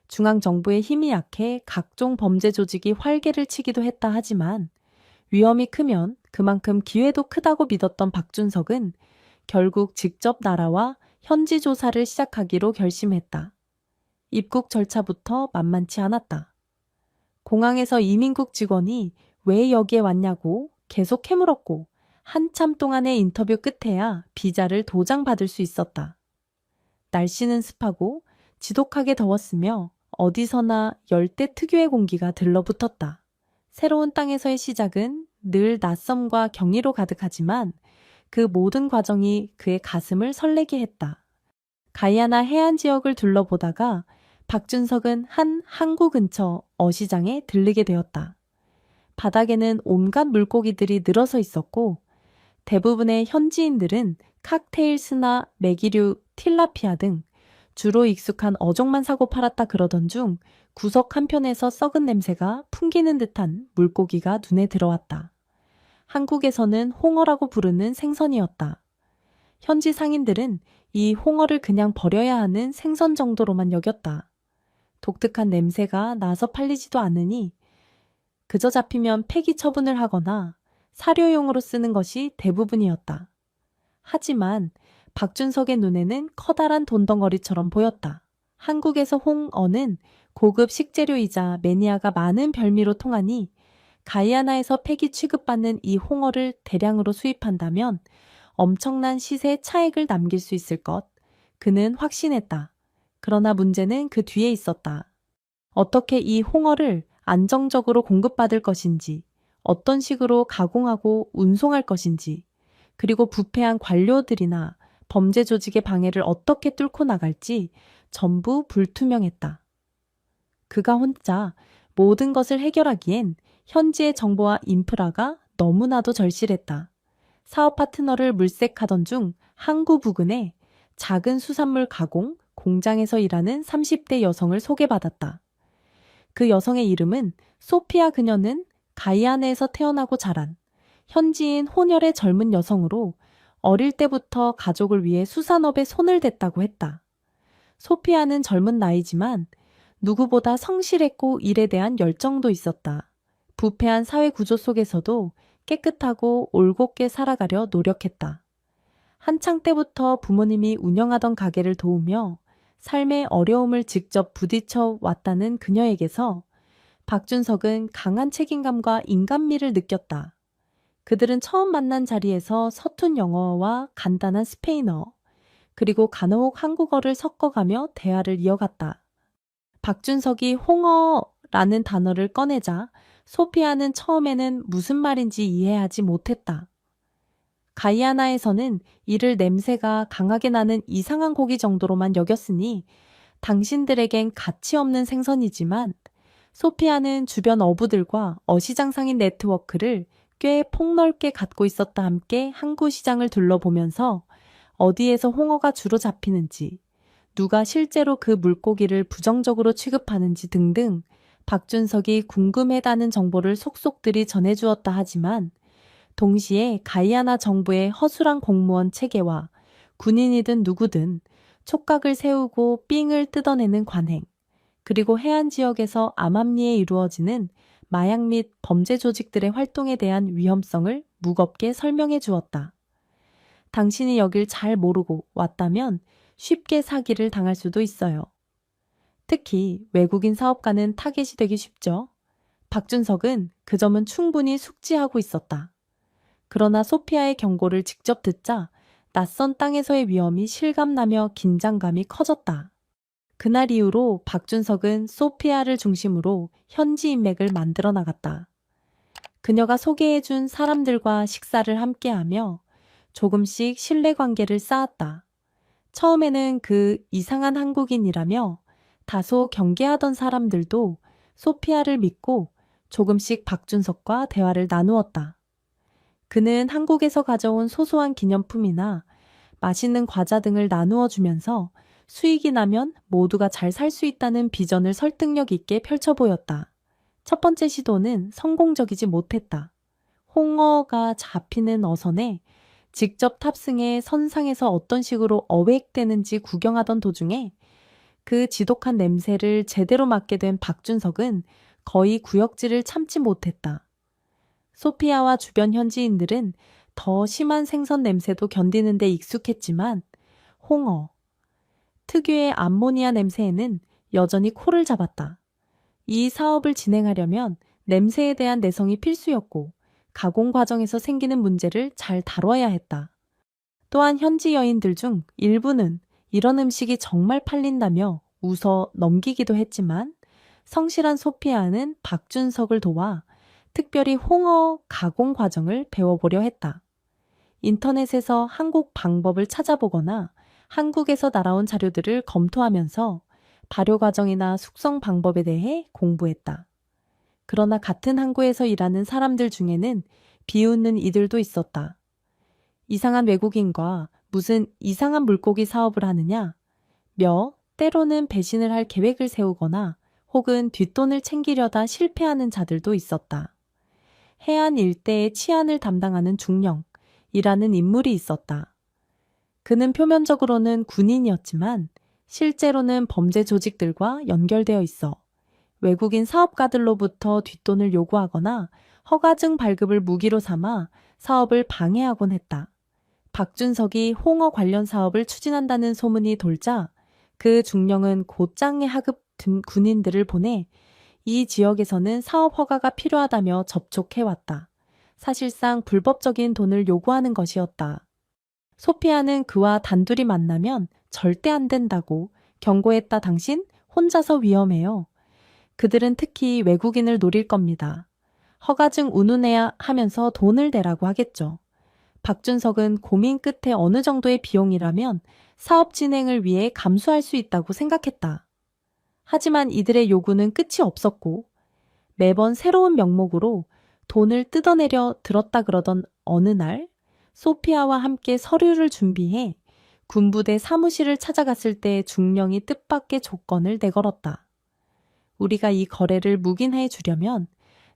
중앙정부의 힘이 약해 각종 범죄 조직이 활개를 치기도 했다. 하지만 위험이 크면 그만큼 기회도 크다고 믿었던 박준석은 결국 직접 나라와 현지 조사를 시작하기로 결심했다. 입국 절차부터 만만치 않았다. 공항에서 이민국 직원이 왜 여기에 왔냐고 계속 캐물었고 한참 동안의 인터뷰 끝에야 비자를 도장받을 수 있었다. 날씨는 습하고 지독하게 더웠으며 어디서나 열대 특유의 공기가 들러붙었다. 새로운 땅에서의 시작은 늘 낯섦과 격리로 가득하지만 그 모든 과정이 그의 가슴을 설레게 했다. 가이아나 해안 지역을 둘러보다가 박준석은 한 항구 근처 어시장에 들르게 되었다. 바닥에는 온갖 물고기들이 늘어서 있었고 대부분의 현지인들은 칵테일스나 메기류, 틸라피아 등 주로 익숙한 어종만 사고 팔았다. 그러던 중 구석 한편에서 썩은 냄새가 풍기는 듯한 물고기가 눈에 들어왔다. 한국에서는 홍어라고 부르는 생선이었다. 현지 상인들은 이 홍어를 그냥 버려야 하는 생선 정도로만 여겼다. 독특한 냄새가 나서 팔리지도 않으니 그저 잡히면 폐기 처분을 하거나 사료용으로 쓰는 것이 대부분이었다. 하지만 박준석의 눈에는 커다란 돈덩어리처럼 보였다. 한국에서 홍어는 고급 식재료이자 매니아가 많은 별미로 통하니 가이아나에서 폐기 취급받는 이 홍어를 대량으로 수입한다면 엄청난 시세 차익을 남길 수 있을 것. 그는 확신했다. 그러나 문제는 그 뒤에 있었다. 어떻게 이 홍어를 안정적으로 공급받을 것인지, 어떤 식으로 가공하고 운송할 것인지, 그리고 부패한 관료들이나 범죄 조직의 방해를 어떻게 뚫고 나갈지 전부 불투명했다. 그가 혼자 모든 것을 해결하기엔 현지의 정보와 인프라가 너무나도 절실했다. 사업 파트너를 물색하던 중 항구 부근에 작은 수산물 가공 공장에서 일하는 30대 여성을 소개받았다. 그 여성의 이름은 소피아. 그녀는 가이아나에서 태어나고 자란 현지인 혼혈의 젊은 여성으로 어릴 때부터 가족을 위해 수산업에 손을 댔다고 했다. 소피아는 젊은 나이지만 누구보다 성실했고 일에 대한 열정도 있었다. 부패한 사회 구조 속에서도 깨끗하고 올곧게 살아가려 노력했다. 한창 때부터 부모님이 운영하던 가게를 도우며 삶의 어려움을 직접 부딪혀 왔다는 그녀에게서 박준석은 강한 책임감과 인간미를 느꼈다. 그들은 처음 만난 자리에서 서툰 영어와 간단한 스페인어, 그리고 간혹 한국어를 섞어가며 대화를 이어갔다. 박준석이 홍어라는 단어를 꺼내자 소피아는 처음에는 무슨 말인지 이해하지 못했다. 가이아나에서는 이를 냄새가 강하게 나는 이상한 고기 정도로만 여겼으니 당신들에겐 가치 없는 생선이지만 소피아는 주변 어부들과 어시장상인 네트워크를 꽤 폭넓게 갖고 있었다. 함께 항구 시장을 둘러보면서 어디에서 홍어가 주로 잡히는지, 누가 실제로 그 물고기를 부정적으로 취급하는지 등등 박준석이 궁금해하는 정보를 속속들이 전해주었다 하지만 동시에 가이아나 정부의 허술한 공무원 체계와 군인이든 누구든 촉각을 세우고 삥을 뜯어내는 관행, 그리고 해안 지역에서 암암리에 이루어지는 마약 및 범죄 조직들의 활동에 대한 위험성을 무겁게 설명해 주었다. 당신이 여길 잘 모르고 왔다면 쉽게 사기를 당할 수도 있어요. 특히 외국인 사업가는 타겟이 되기 쉽죠. 박준석은 그 점은 충분히 숙지하고 있었다. 그러나 소피아의 경고를 직접 듣자 낯선 땅에서의 위험이 실감나며 긴장감이 커졌다. 그날 이후로 박준석은 소피아를 중심으로 현지 인맥을 만들어 나갔다. 그녀가 소개해준 사람들과 식사를 함께하며 조금씩 신뢰관계를 쌓았다. 처음에는 그 이상한 한국인이라며 다소 경계하던 사람들도 소피아를 믿고 조금씩 박준석과 대화를 나누었다. 그는 한국에서 가져온 소소한 기념품이나 맛있는 과자 등을 나누어 주면서 수익이 나면 모두가 잘 살 수 있다는 비전을 설득력 있게 펼쳐 보였다. 첫 번째 시도는 성공적이지 못했다. 홍어가 잡히는 어선에 직접 탑승해 선상에서 어떤 식으로 어획되는지 구경하던 도중에 그 지독한 냄새를 제대로 맡게 된 박준석은 거의 구역질을 참지 못했다. 소피아와 주변 현지인들은 더 심한 생선 냄새도 견디는 데 익숙했지만 홍어, 특유의 암모니아 냄새에는 여전히 코를 잡았다. 이 사업을 진행하려면 냄새에 대한 내성이 필수였고 가공 과정에서 생기는 문제를 잘 다뤄야 했다. 또한 현지 여인들 중 일부는 이런 음식이 정말 팔린다며 웃어 넘기기도 했지만 성실한 소피아는 박준석을 도와 특별히 홍어 가공 과정을 배워보려 했다. 인터넷에서 한국 방법을 찾아보거나 한국에서 날아온 자료들을 검토하면서 발효 과정이나 숙성 방법에 대해 공부했다. 그러나 같은 항구에서 일하는 사람들 중에는 비웃는 이들도 있었다. 이상한 외국인과 무슨 이상한 물고기 사업을 하느냐? 때로는 배신을 할 계획을 세우거나 혹은 뒷돈을 챙기려다 실패하는 자들도 있었다. 해안 일대의 치안을 담당하는 중령이라는 인물이 있었다. 그는 표면적으로는 군인이었지만 실제로는 범죄 조직들과 연결되어 있어 외국인 사업가들로부터 뒷돈을 요구하거나 허가증 발급을 무기로 삼아 사업을 방해하곤 했다. 박준석이 홍어 관련 사업을 추진한다는 소문이 돌자 그 중령은 곧장에 하급 군인들을 보내 이 지역에서는 사업 허가가 필요하다며 접촉해왔다. 사실상 불법적인 돈을 요구하는 것이었다. 소피아는 그와 단둘이 만나면 절대 안 된다고 경고했다. 당신 혼자서 위험해요. 그들은 특히 외국인을 노릴 겁니다. 허가증 운운해야 하면서 돈을 내라고 하겠죠. 박준석은 고민 끝에 어느 정도의 비용이라면 사업 진행을 위해 감수할 수 있다고 생각했다. 하지만 이들의 요구는 끝이 없었고 매번 새로운 명목으로 돈을 뜯어내려 들었다 그러던 어느 날 소피아와 함께 서류를 준비해 군부대 사무실을 찾아갔을 때 중령이 뜻밖의 조건을 내걸었다. 우리가 이 거래를 묵인해 주려면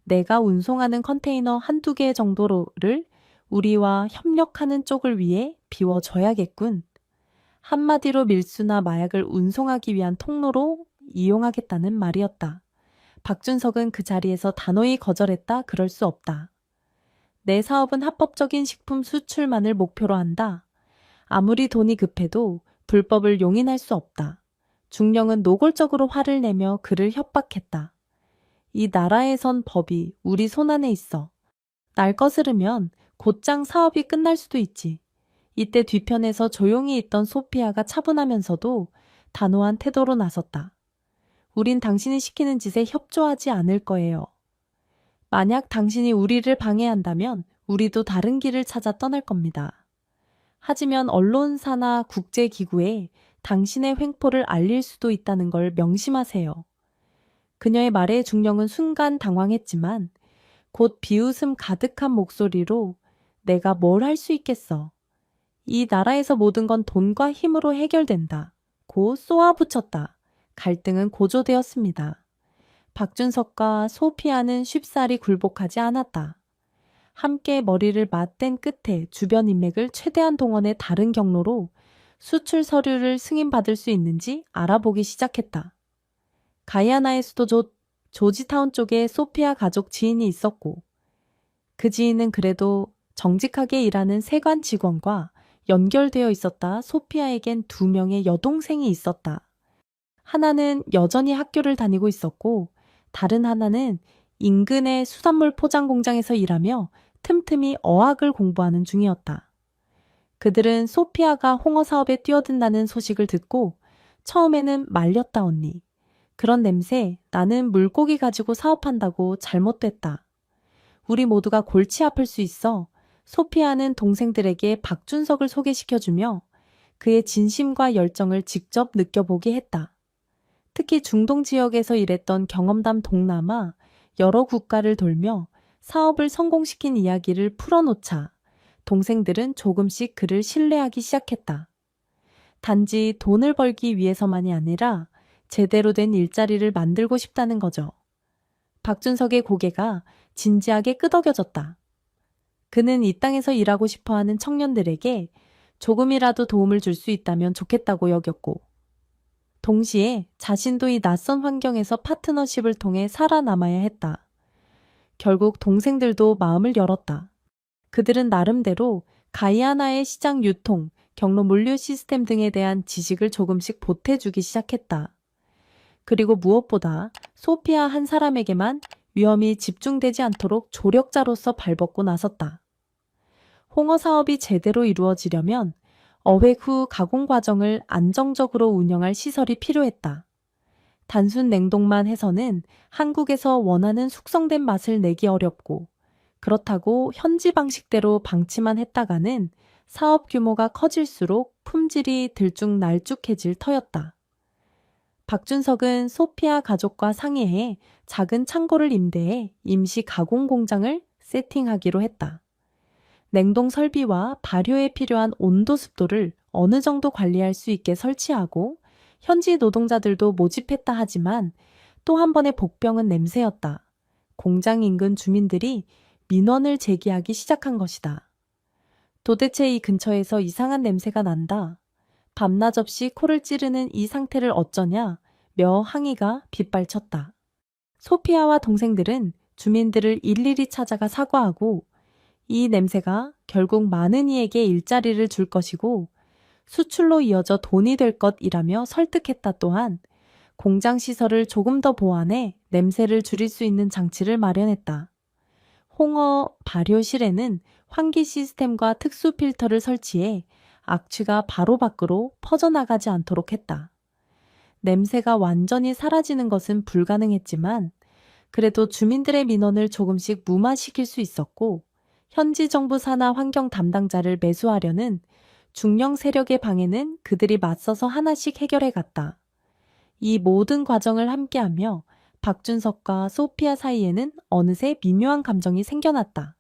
내가 운송하는 컨테이너 한두 개 정도를 우리와 협력하는 쪽을 위해 비워줘야겠군. 한마디로 밀수나 마약을 운송하기 위한 통로로 이용하겠다는 말이었다. 박준석은 그 자리에서 단호히 거절했다. 그럴 수 없다. 내 사업은 합법적인 식품 수출만을 목표로 한다. 아무리 돈이 급해도 불법을 용인할 수 없다. 중령은 노골적으로 화를 내며 그를 협박했다. 이 나라에선 법이 우리 손안에 있어. 날 거스르면 곧장 사업이 끝날 수도 있지. 이때 뒤편에서 조용히 있던 소피아가 차분하면서도 단호한 태도로 나섰다. 우린 당신이 시키는 짓에 협조하지 않을 거예요. 만약 당신이 우리를 방해한다면 우리도 다른 길을 찾아 떠날 겁니다. 하지만 언론사나 국제기구에 당신의 횡포를 알릴 수도 있다는 걸 명심하세요. 그녀의 말에 중령은 순간 당황했지만 곧 비웃음 가득한 목소리로 내가 뭘 할 수 있겠어. 이 나라에서 모든 건 돈과 힘으로 해결된다. 고 쏘아붙였다. 갈등은 고조되었습니다. 박준석과 소피아는 쉽사리 굴복하지 않았다. 함께 머리를 맞댄 끝에 주변 인맥을 최대한 동원해 다른 경로로 수출 서류를 승인받을 수 있는지 알아보기 시작했다. 가이아나의 수도 조지타운 쪽에 소피아 가족 지인이 있었고 그 지인은 그래도 정직하게 일하는 세관 직원과 연결되어 있었다. 소피아에겐 2명의 여동생이 있었다. 하나는 여전히 학교를 다니고 있었고 다른 하나는 인근의 수산물 포장 공장에서 일하며 틈틈이 어학을 공부하는 중이었다. 그들은 소피아가 홍어 사업에 뛰어든다는 소식을 듣고 처음에는 말렸다 언니. 그런 냄새, 나는 물고기 가지고 사업한다고 잘못됐다. 우리 모두가 골치 아플 수 있어. 소피아는 동생들에게 박준석을 소개시켜주며 그의 진심과 열정을 직접 느껴보게 했다. 특히 중동 지역에서 일했던 경험담 동남아 여러 국가를 돌며 사업을 성공시킨 이야기를 풀어놓자 동생들은 조금씩 그를 신뢰하기 시작했다. 단지 돈을 벌기 위해서만이 아니라 제대로 된 일자리를 만들고 싶다는 거죠. 박준석의 고개가 진지하게 끄덕여졌다. 그는 이 땅에서 일하고 싶어하는 청년들에게 조금이라도 도움을 줄 수 있다면 좋겠다고 여겼고 동시에 자신도 이 낯선 환경에서 파트너십을 통해 살아남아야 했다. 결국 동생들도 마음을 열었다. 그들은 나름대로 가이아나의 시장 유통, 경로 물류 시스템 등에 대한 지식을 조금씩 보태주기 시작했다. 그리고 무엇보다 소피아 한 사람에게만 위험이 집중되지 않도록 조력자로서 발벗고 나섰다. 홍어 사업이 제대로 이루어지려면 어획 후 가공 과정을 안정적으로 운영할 시설이 필요했다. 단순 냉동만 해서는 한국에서 원하는 숙성된 맛을 내기 어렵고 그렇다고 현지 방식대로 방치만 했다가는 사업 규모가 커질수록 품질이 들쭉날쭉해질 터였다. 박준석은 소피아 가족과 상의해 작은 창고를 임대해 임시 가공 공장을 세팅하기로 했다. 냉동 설비와 발효에 필요한 온도 습도를 어느 정도 관리할 수 있게 설치하고 현지 노동자들도 모집했다 하지만 또 한 번의 복병은 냄새였다. 공장 인근 주민들이 민원을 제기하기 시작한 것이다. 도대체 이 근처에서 이상한 냄새가 난다. 밤낮 없이 코를 찌르는 이 상태를 어쩌냐 며 항의가 빗발쳤다. 소피아와 동생들은 주민들을 일일이 찾아가 사과하고 이 냄새가 결국 많은 이에게 일자리를 줄 것이고 수출로 이어져 돈이 될 것이라며 설득했다. 또한 공장 시설을 조금 더 보완해 냄새를 줄일 수 있는 장치를 마련했다. 홍어 발효실에는 환기 시스템과 특수 필터를 설치해 악취가 바로 밖으로 퍼져나가지 않도록 했다. 냄새가 완전히 사라지는 것은 불가능했지만 그래도 주민들의 민원을 조금씩 무마시킬 수 있었고 현지 정부 산하 환경 담당자를 매수하려는 중령 세력의 방해는 그들이 맞서서 하나씩 해결해 갔다. 이 모든 과정을 함께하며 박준석과 소피아 사이에는 어느새 미묘한 감정이 생겨났다.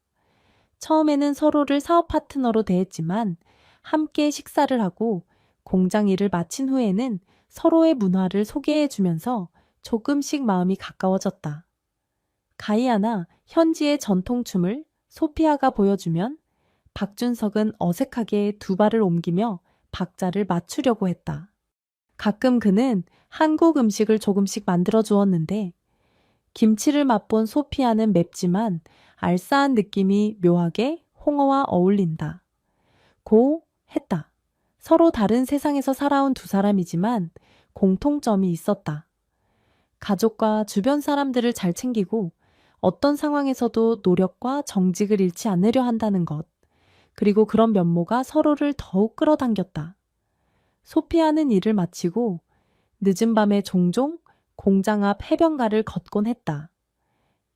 처음에는 서로를 사업 파트너로 대했지만 함께 식사를 하고 공장 일을 마친 후에는 서로의 문화를 소개해 주면서 조금씩 마음이 가까워졌다. 가이아나 현지의 전통춤을 소피아가 보여주면 박준석은 어색하게 두 발을 옮기며 박자를 맞추려고 했다. 가끔 그는 한국 음식을 조금씩 만들어 주었는데 김치를 맛본 소피아는 맵지만 알싸한 느낌이 묘하게 홍어와 어울린다. 고 했다. 서로 다른 세상에서 살아온 두 사람이지만 공통점이 있었다. 가족과 주변 사람들을 잘 챙기고 어떤 상황에서도 노력과 정직을 잃지 않으려 한다는 것. 그리고 그런 면모가 서로를 더욱 끌어당겼다. 소피아는 일을 마치고 늦은 밤에 종종 공장 앞 해변가를 걷곤 했다.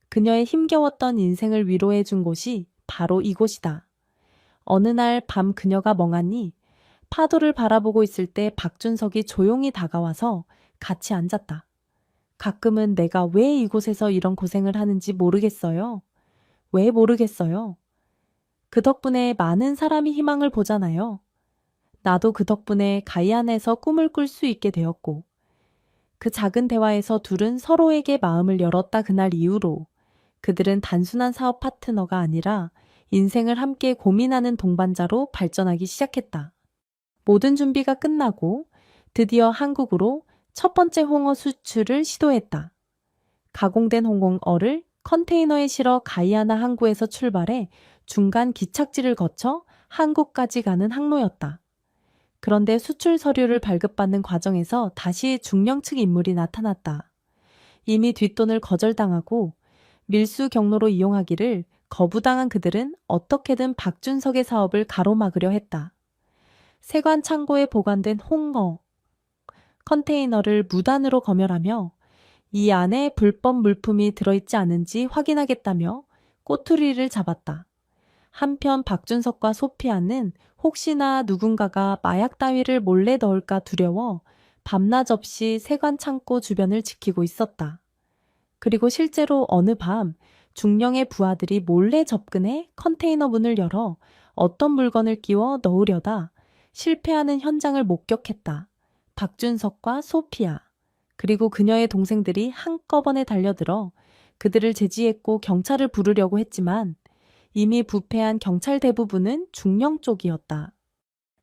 그녀의 힘겨웠던 인생을 위로해 준 곳이 바로 이곳이다. 어느 날 밤 그녀가 멍하니 파도를 바라보고 있을 때 박준석이 조용히 다가와서 같이 앉았다. 가끔은 내가 왜 이곳에서 이런 고생을 하는지 모르겠어요. 왜 모르겠어요. 그 덕분에 많은 사람이 희망을 보잖아요. 나도 그 덕분에 가이안에서 꿈을 꿀 수 있게 되었고, 그 작은 대화에서 둘은 서로에게 마음을 열었다. 그날 이후로 그들은 단순한 사업 파트너가 아니라 인생을 함께 고민하는 동반자로 발전하기 시작했다. 모든 준비가 끝나고 드디어 한국으로 첫 번째 홍어 수출을 시도했다. 가공된 홍어를 컨테이너에 실어 가이아나 항구에서 출발해 중간 기착지를 거쳐 한국까지 가는 항로였다. 그런데 수출 서류를 발급받는 과정에서 다시 중령 측 인물이 나타났다. 이미 뒷돈을 거절당하고 밀수 경로로 이용하기를 거부당한 그들은 어떻게든 박준석의 사업을 가로막으려 했다. 세관 창고에 보관된 홍어 컨테이너를 무단으로 검열하며 이 안에 불법 물품이 들어있지 않은지 확인하겠다며 꼬투리를 잡았다. 한편 박준석과 소피아는 혹시나 누군가가 마약 따위를 몰래 넣을까 두려워 밤낮 없이 세관 창고 주변을 지키고 있었다. 그리고 실제로 어느 밤 중령의 부하들이 몰래 접근해 컨테이너 문을 열어 어떤 물건을 끼워 넣으려다 실패하는 현장을 목격했다. 박준석과 소피아, 그리고 그녀의 동생들이 한꺼번에 달려들어 그들을 제지했고 경찰을 부르려고 했지만 이미 부패한 경찰 대부분은 중령 쪽이었다.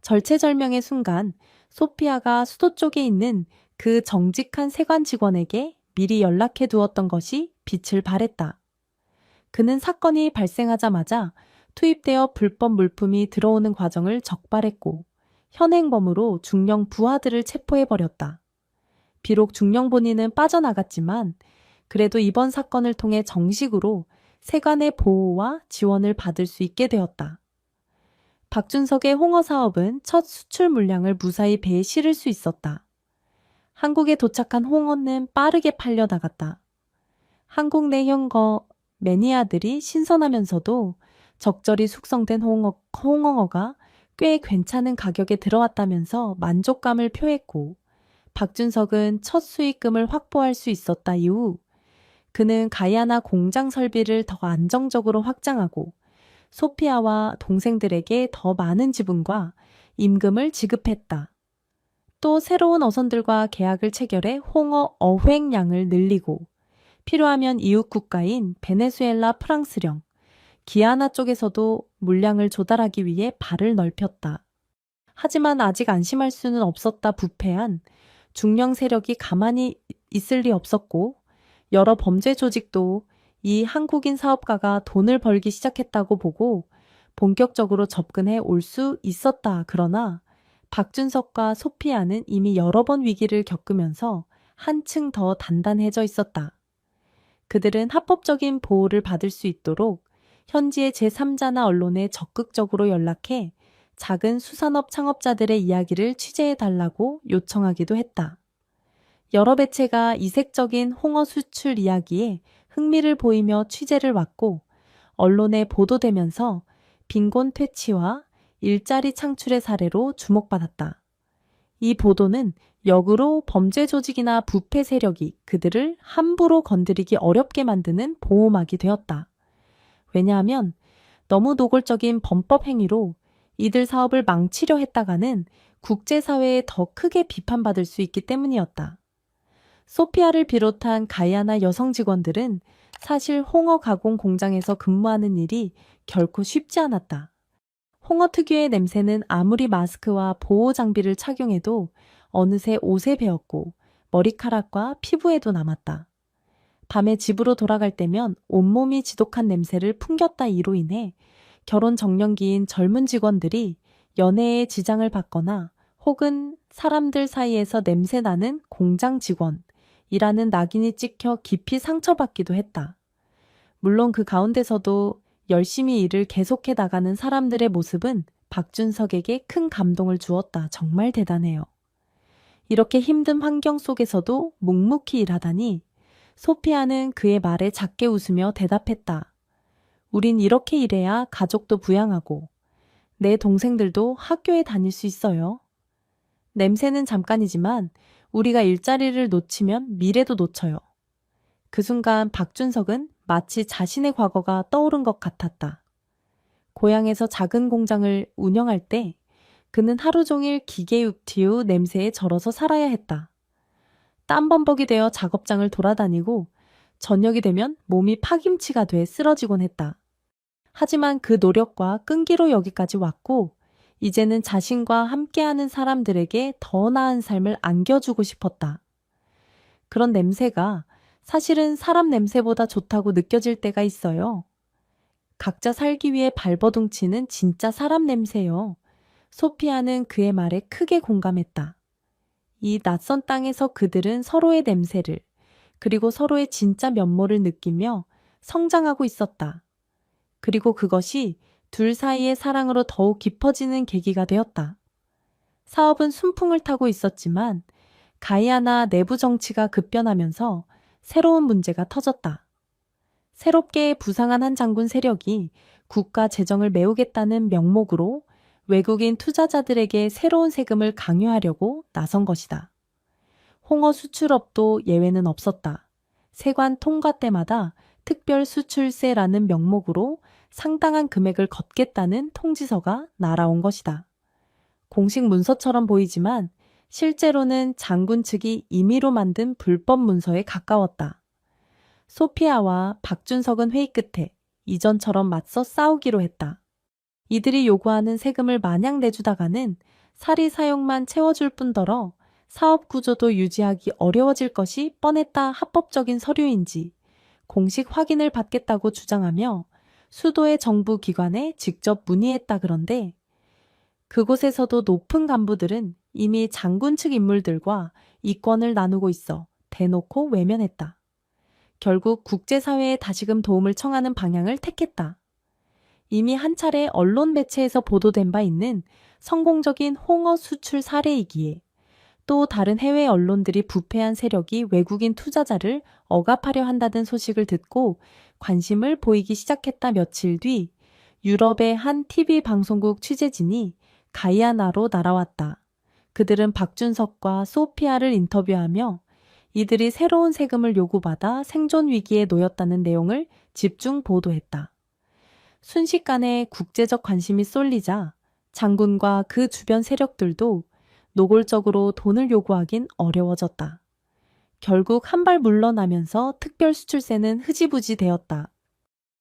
절체절명의 순간 소피아가 수도 쪽에 있는 그 정직한 세관 직원에게 미리 연락해 두었던 것이 빛을 발했다. 그는 사건이 발생하자마자 투입되어 불법 물품이 들어오는 과정을 적발했고 현행범으로 중령 부하들을 체포해버렸다. 비록 중령 본인은 빠져나갔지만 그래도 이번 사건을 통해 정식으로 세관의 보호와 지원을 받을 수 있게 되었다. 박준석의 홍어 사업은 첫 수출 물량을 무사히 배에 실을 수 있었다. 한국에 도착한 홍어는 빠르게 팔려나갔다. 한국 내 현거 매니아들이 신선하면서도 적절히 숙성된 홍어가 꽤 괜찮은 가격에 들어왔다면서 만족감을 표했고 박준석은 첫 수익금을 확보할 수 있었다. 이후 그는 가이아나 공장 설비를 더 안정적으로 확장하고 소피아와 동생들에게 더 많은 지분과 임금을 지급했다. 또 새로운 어선들과 계약을 체결해 홍어 어획량을 늘리고 필요하면 이웃 국가인 베네수엘라 프랑스령, 기아나 쪽에서도 물량을 조달하기 위해 발을 넓혔다. 하지만 아직 안심할 수는 없었다. 부패한 중령 세력이 가만히 있을 리 없었고 여러 범죄 조직도 이 한국인 사업가가 돈을 벌기 시작했다고 보고 본격적으로 접근해 올 수 있었다. 그러나 박준석과 소피아는 이미 여러 번 위기를 겪으면서 한층 더 단단해져 있었다. 그들은 합법적인 보호를 받을 수 있도록 현지의 제3자나 언론에 적극적으로 연락해 작은 수산업 창업자들의 이야기를 취재해달라고 요청하기도 했다. 여러 매체가 이색적인 홍어 수출 이야기에 흥미를 보이며 취재를 왔고 언론에 보도되면서 빈곤 퇴치와 일자리 창출의 사례로 주목받았다. 이 보도는 역으로 범죄 조직이나 부패 세력이 그들을 함부로 건드리기 어렵게 만드는 보호막이 되었다. 왜냐하면 너무 노골적인 범법 행위로 이들 사업을 망치려 했다가는 국제사회에 더 크게 비판받을 수 있기 때문이었다. 소피아를 비롯한 가이아나 여성 직원들은 사실 홍어 가공 공장에서 근무하는 일이 결코 쉽지 않았다. 홍어 특유의 냄새는 아무리 마스크와 보호 장비를 착용해도 어느새 옷에 배었고 머리카락과 피부에도 남았다. 밤에 집으로 돌아갈 때면 온몸이 지독한 냄새를 풍겼다. 이로 인해 결혼 정년기인 젊은 직원들이 연애에 지장을 받거나 혹은 사람들 사이에서 냄새나는 공장 직원, 이라는 낙인이 찍혀 깊이 상처받기도 했다. 물론 그 가운데서도 열심히 일을 계속해 나가는 사람들의 모습은 박준석에게 큰 감동을 주었다. 정말 대단해요. 이렇게 힘든 환경 속에서도 묵묵히 일하다니 소피아는 그의 말에 작게 웃으며 대답했다. 우린 이렇게 일해야 가족도 부양하고 내 동생들도 학교에 다닐 수 있어요. 냄새는 잠깐이지만 우리가 일자리를 놓치면 미래도 놓쳐요. 그 순간 박준석은 마치 자신의 과거가 떠오른 것 같았다. 고향에서 작은 공장을 운영할 때 그는 하루 종일 기계육티유 냄새에 절어서 살아야 했다. 땀범벅이 되어 작업장을 돌아다니고 저녁이 되면 몸이 파김치가 돼 쓰러지곤 했다. 하지만 그 노력과 끈기로 여기까지 왔고 이제는 자신과 함께하는 사람들에게 더 나은 삶을 안겨주고 싶었다. 그런 냄새가 사실은 사람 냄새보다 좋다고 느껴질 때가 있어요. 각자 살기 위해 발버둥치는 진짜 사람 냄새요. 소피아는 그의 말에 크게 공감했다. 이 낯선 땅에서 그들은 서로의 냄새를 그리고 서로의 진짜 면모를 느끼며 성장하고 있었다. 그리고 그것이 둘 사이의 사랑으로 더욱 깊어지는 계기가 되었다. 사업은 순풍을 타고 있었지만 가이아나 내부 정치가 급변하면서 새로운 문제가 터졌다. 새롭게 부상한 한 장군 세력이 국가 재정을 메우겠다는 명목으로 외국인 투자자들에게 새로운 세금을 강요하려고 나선 것이다. 홍어 수출업도 예외는 없었다. 세관 통과 때마다 특별 수출세라는 명목으로 상당한 금액을 걷겠다는 통지서가 날아온 것이다. 공식 문서처럼 보이지만 실제로는 장군 측이 임의로 만든 불법 문서에 가까웠다. 소피아와 박준석은 회의 끝에 이전처럼 맞서 싸우기로 했다. 이들이 요구하는 세금을 마냥 내주다가는 사리 사욕만 채워줄 뿐더러 사업 구조도 유지하기 어려워질 것이 뻔했다. 합법적인 서류인지 공식 확인을 받겠다고 주장하며 수도의 정부 기관에 직접 문의했다. 그런데 그곳에서도 높은 간부들은 이미 장군 측 인물들과 이권을 나누고 있어 대놓고 외면했다. 결국 국제사회에 다시금 도움을 청하는 방향을 택했다. 이미 한 차례 언론 매체에서 보도된 바 있는 성공적인 홍어 수출 사례이기에 또 다른 해외 언론들이 부패한 세력이 외국인 투자자를 억압하려 한다는 소식을 듣고 관심을 보이기 시작했다. 며칠 뒤 유럽의 한 TV 방송국 취재진이 가이아나로 날아왔다. 그들은 박준석과 소피아를 인터뷰하며 이들이 새로운 세금을 요구받아 생존 위기에 놓였다는 내용을 집중 보도했다. 순식간에 국제적 관심이 쏠리자 장군과 그 주변 세력들도 노골적으로 돈을 요구하긴 어려워졌다. 결국 한 발 물러나면서 특별수출세는 흐지부지 되었다.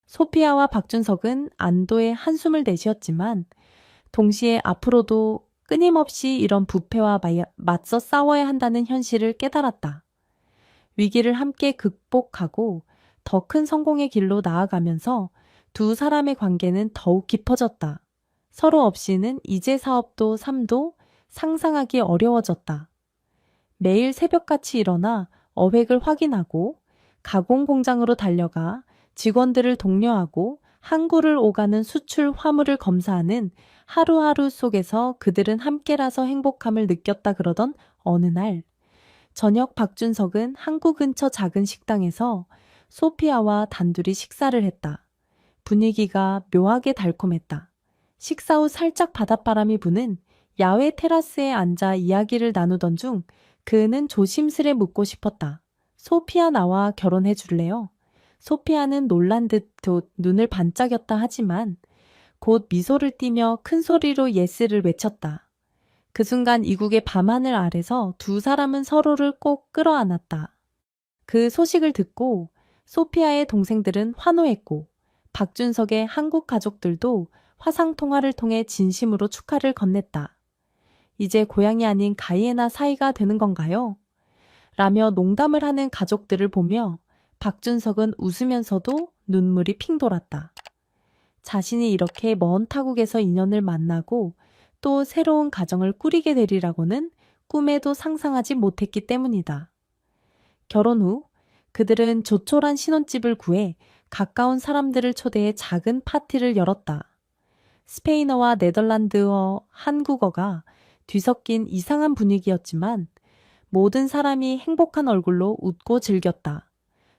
소피아와 박준석은 안도의 한숨을 내쉬었지만 동시에 앞으로도 끊임없이 이런 부패와 맞서 싸워야 한다는 현실을 깨달았다. 위기를 함께 극복하고 더 큰 성공의 길로 나아가면서 두 사람의 관계는 더욱 깊어졌다. 서로 없이는 이제 사업도 삶도 상상하기 어려워졌다. 매일 새벽같이 일어나 어획을 확인하고 가공 공장으로 달려가 직원들을 독려하고 항구를 오가는 수출 화물을 검사하는 하루하루 속에서 그들은 함께라서 행복함을 느꼈다. 그러던 어느 날 저녁 박준석은 항구 근처 작은 식당에서 소피아와 단둘이 식사를 했다. 분위기가 묘하게 달콤했다. 식사 후 살짝 바닷바람이 부는 야외 테라스에 앉아 이야기를 나누던 중 그는 조심스레 묻고 싶었다. 소피아 나와 결혼해 줄래요? 소피아는 놀란 듯 눈을 반짝였다 하지만 곧 미소를 띠며 큰 소리로 예스를 외쳤다. 그 순간 이국의 밤하늘 아래서 두 사람은 서로를 꼭 끌어안았다. 그 소식을 듣고 소피아의 동생들은 환호했고 박준석의 한국 가족들도 화상통화를 통해 진심으로 축하를 건넸다. 이제 고향이 아닌 가이에나 사이가 되는 건가요? 라며 농담을 하는 가족들을 보며 박준석은 웃으면서도 눈물이 핑 돌았다. 자신이 이렇게 먼 타국에서 인연을 만나고 또 새로운 가정을 꾸리게 되리라고는 꿈에도 상상하지 못했기 때문이다. 결혼 후 그들은 조촐한 신혼집을 구해 가까운 사람들을 초대해 작은 파티를 열었다. 스페인어와 네덜란드어, 한국어가 뒤섞인 이상한 분위기였지만 모든 사람이 행복한 얼굴로 웃고 즐겼다.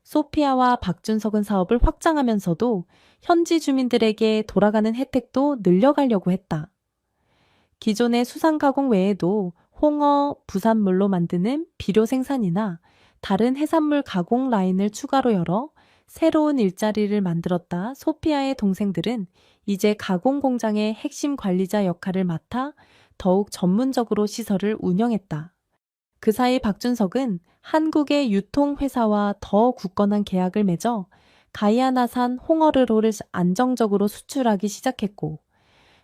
소피아와 박준석은 사업을 확장하면서도 현지 주민들에게 돌아가는 혜택도 늘려가려고 했다. 기존의 수산 가공 외에도 홍어, 부산물로 만드는 비료 생산이나 다른 해산물 가공 라인을 추가로 열어 새로운 일자리를 만들었다. 소피아의 동생들은 이제 가공 공장의 핵심 관리자 역할을 맡아 더욱 전문적으로 시설을 운영했다. 그 사이 박준석은 한국의 유통회사와 더 굳건한 계약을 맺어 가이아나산 홍어르로를 안정적으로 수출하기 시작했고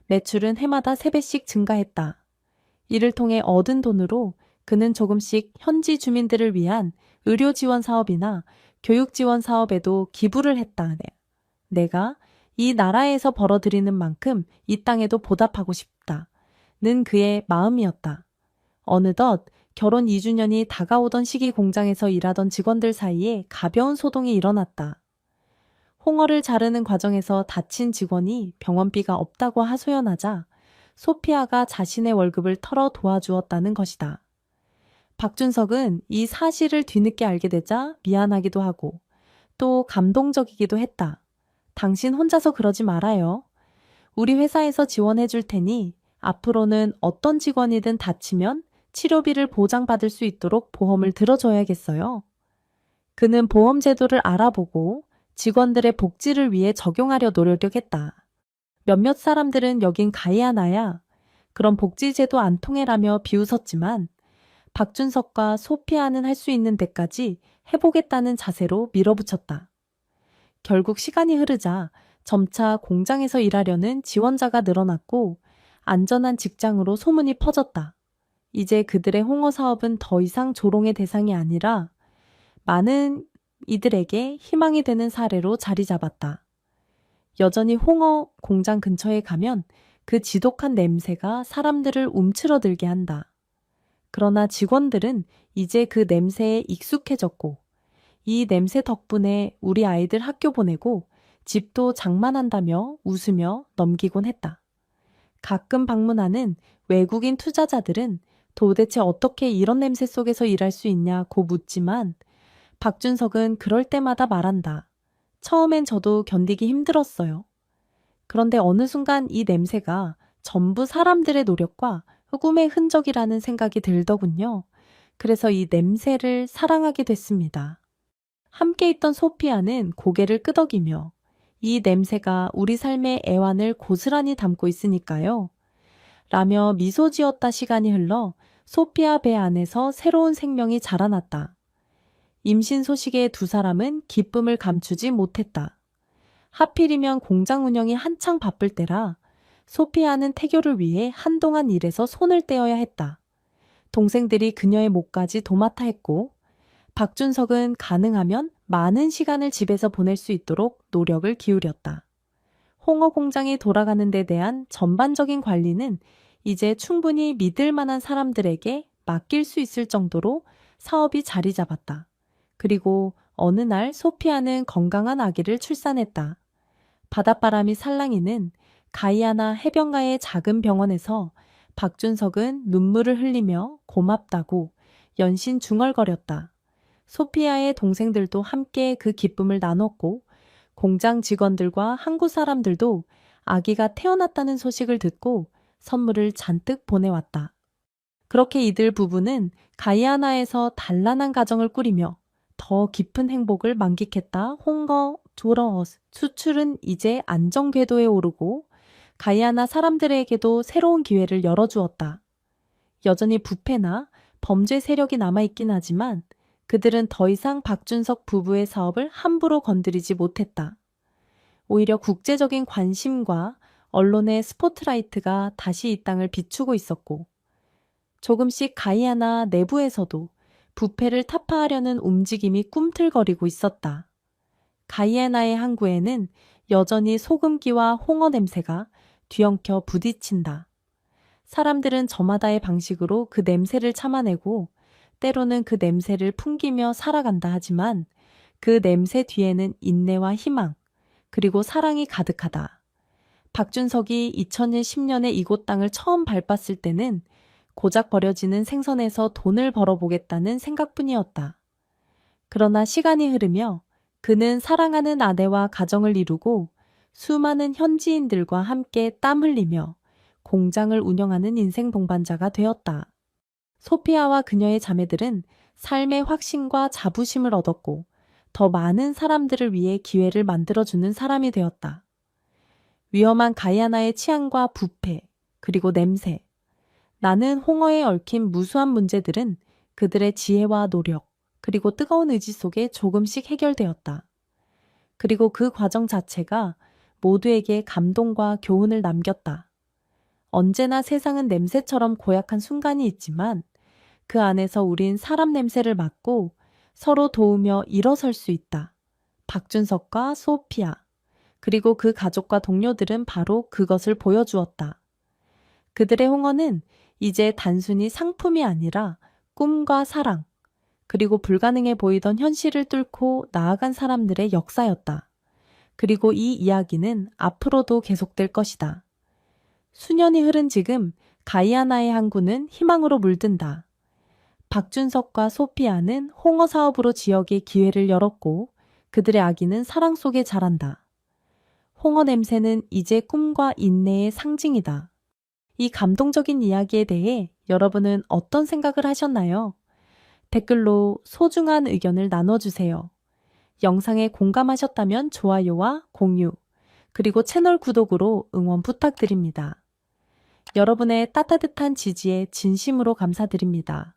매출은 해마다 3배씩 증가했다. 이를 통해 얻은 돈으로 그는 조금씩 현지 주민들을 위한 의료 지원 사업이나 교육 지원 사업에도 기부를 했다. 내가 이 나라에서 벌어들이는 만큼 이 땅에도 보답하고 싶다. 는 그의 마음이었다. 어느덧 결혼 2주년이 다가오던 시기 공장에서 일하던 직원들 사이에 가벼운 소동이 일어났다. 홍어를 자르는 과정에서 다친 직원이 병원비가 없다고 하소연하자 소피아가 자신의 월급을 털어 도와주었다는 것이다. 박준석은 이 사실을 뒤늦게 알게 되자 미안하기도 하고 또 감동적이기도 했다. 당신 혼자서 그러지 말아요. 우리 회사에서 지원해 줄 테니 앞으로는 어떤 직원이든 다치면 치료비를 보장받을 수 있도록 보험을 들어줘야겠어요. 그는 보험 제도를 알아보고 직원들의 복지를 위해 적용하려 노력했다. 몇몇 사람들은 여긴 가이아나야. 그런 복지 제도 안 통해라며 비웃었지만 박준석과 소피아는 할 수 있는 데까지 해보겠다는 자세로 밀어붙였다. 결국 시간이 흐르자 점차 공장에서 일하려는 지원자가 늘어났고 안전한 직장으로 소문이 퍼졌다. 이제 그들의 홍어 사업은 더 이상 조롱의 대상이 아니라 많은 이들에게 희망이 되는 사례로 자리 잡았다. 여전히 홍어 공장 근처에 가면 그 지독한 냄새가 사람들을 움츠러들게 한다. 그러나 직원들은 이제 그 냄새에 익숙해졌고 이 냄새 덕분에 우리 아이들 학교 보내고 집도 장만한다며 웃으며 넘기곤 했다. 가끔 방문하는 외국인 투자자들은 도대체 어떻게 이런 냄새 속에서 일할 수 있냐고 묻지만 박준석은 그럴 때마다 말한다. 처음엔 저도 견디기 힘들었어요. 그런데 어느 순간 이 냄새가 전부 사람들의 노력과 꿈의 흔적이라는 생각이 들더군요. 그래서 이 냄새를 사랑하게 됐습니다. 함께 있던 소피아는 고개를 끄덕이며 이 냄새가 우리 삶의 애환을 고스란히 담고 있으니까요. 라며 미소 지었다. 시간이 흘러 소피아 배 안에서 새로운 생명이 자라났다. 임신 소식에 두 사람은 기쁨을 감추지 못했다. 하필이면 공장 운영이 한창 바쁠 때라 소피아는 태교를 위해 한동안 일해서 손을 떼어야 했다. 동생들이 그녀의 목까지 도맡아 했고 박준석은 가능하면 많은 시간을 집에서 보낼 수 있도록 노력을 기울였다. 홍어 공장이 돌아가는 데 대한 전반적인 관리는 이제 충분히 믿을 만한 사람들에게 맡길 수 있을 정도로 사업이 자리 잡았다. 그리고 어느 날 소피아는 건강한 아기를 출산했다. 바닷바람이 살랑이는 가이아나 해변가의 작은 병원에서 박준석은 눈물을 흘리며 고맙다고 연신 중얼거렸다. 소피아의 동생들도 함께 그 기쁨을 나눴고 공장 직원들과 한국 사람들도 아기가 태어났다는 소식을 듣고 선물을 잔뜩 보내왔다. 그렇게 이들 부부는 가이아나에서 단란한 가정을 꾸리며 더 깊은 행복을 만끽했다. 홍거 조러 수출은 이제 안정 궤도에 오르고 가이아나 사람들에게도 새로운 기회를 열어주었다. 여전히 부패나 범죄 세력이 남아있긴 하지만 그들은 더 이상 박준석 부부의 사업을 함부로 건드리지 못했다. 오히려 국제적인 관심과 언론의 스포트라이트가 다시 이 땅을 비추고 있었고 조금씩 가이아나 내부에서도 부패를 타파하려는 움직임이 꿈틀거리고 있었다. 가이아나의 항구에는 여전히 소금기와 홍어 냄새가 뒤엉켜 부딪힌다. 사람들은 저마다의 방식으로 그 냄새를 참아내고 때로는 그 냄새를 풍기며 살아간다 하지만 그 냄새 뒤에는 인내와 희망, 그리고 사랑이 가득하다. 박준석이 2010년에 이곳 땅을 처음 밟았을 때는 고작 버려지는 생선에서 돈을 벌어보겠다는 생각뿐이었다. 그러나 시간이 흐르며 그는 사랑하는 아내와 가정을 이루고 수많은 현지인들과 함께 땀 흘리며 공장을 운영하는 인생 동반자가 되었다. 소피아와 그녀의 자매들은 삶의 확신과 자부심을 얻었고 더 많은 사람들을 위해 기회를 만들어주는 사람이 되었다. 위험한 가이아나의 치안과 부패, 그리고 냄새. 나는 홍어에 얽힌 무수한 문제들은 그들의 지혜와 노력, 그리고 뜨거운 의지 속에 조금씩 해결되었다. 그리고 그 과정 자체가 모두에게 감동과 교훈을 남겼다. 언제나 세상은 냄새처럼 고약한 순간이 있지만 그 안에서 우린 사람 냄새를 맡고 서로 도우며 일어설 수 있다. 박준석과 소피아, 그리고 그 가족과 동료들은 바로 그것을 보여주었다. 그들의 홍어는 이제 단순히 상품이 아니라 꿈과 사랑, 그리고 불가능해 보이던 현실을 뚫고 나아간 사람들의 역사였다. 그리고 이 이야기는 앞으로도 계속될 것이다. 수년이 흐른 지금 가이아나의 항구는 희망으로 물든다. 박준석과 소피아는 홍어 사업으로 지역에 기회를 열었고 그들의 아기는 사랑 속에 자란다. 홍어 냄새는 이제 꿈과 인내의 상징이다. 이 감동적인 이야기에 대해 여러분은 어떤 생각을 하셨나요? 댓글로 소중한 의견을 나눠주세요. 영상에 공감하셨다면 좋아요와 공유, 그리고 채널 구독으로 응원 부탁드립니다. 여러분의 따뜻한 지지에 진심으로 감사드립니다.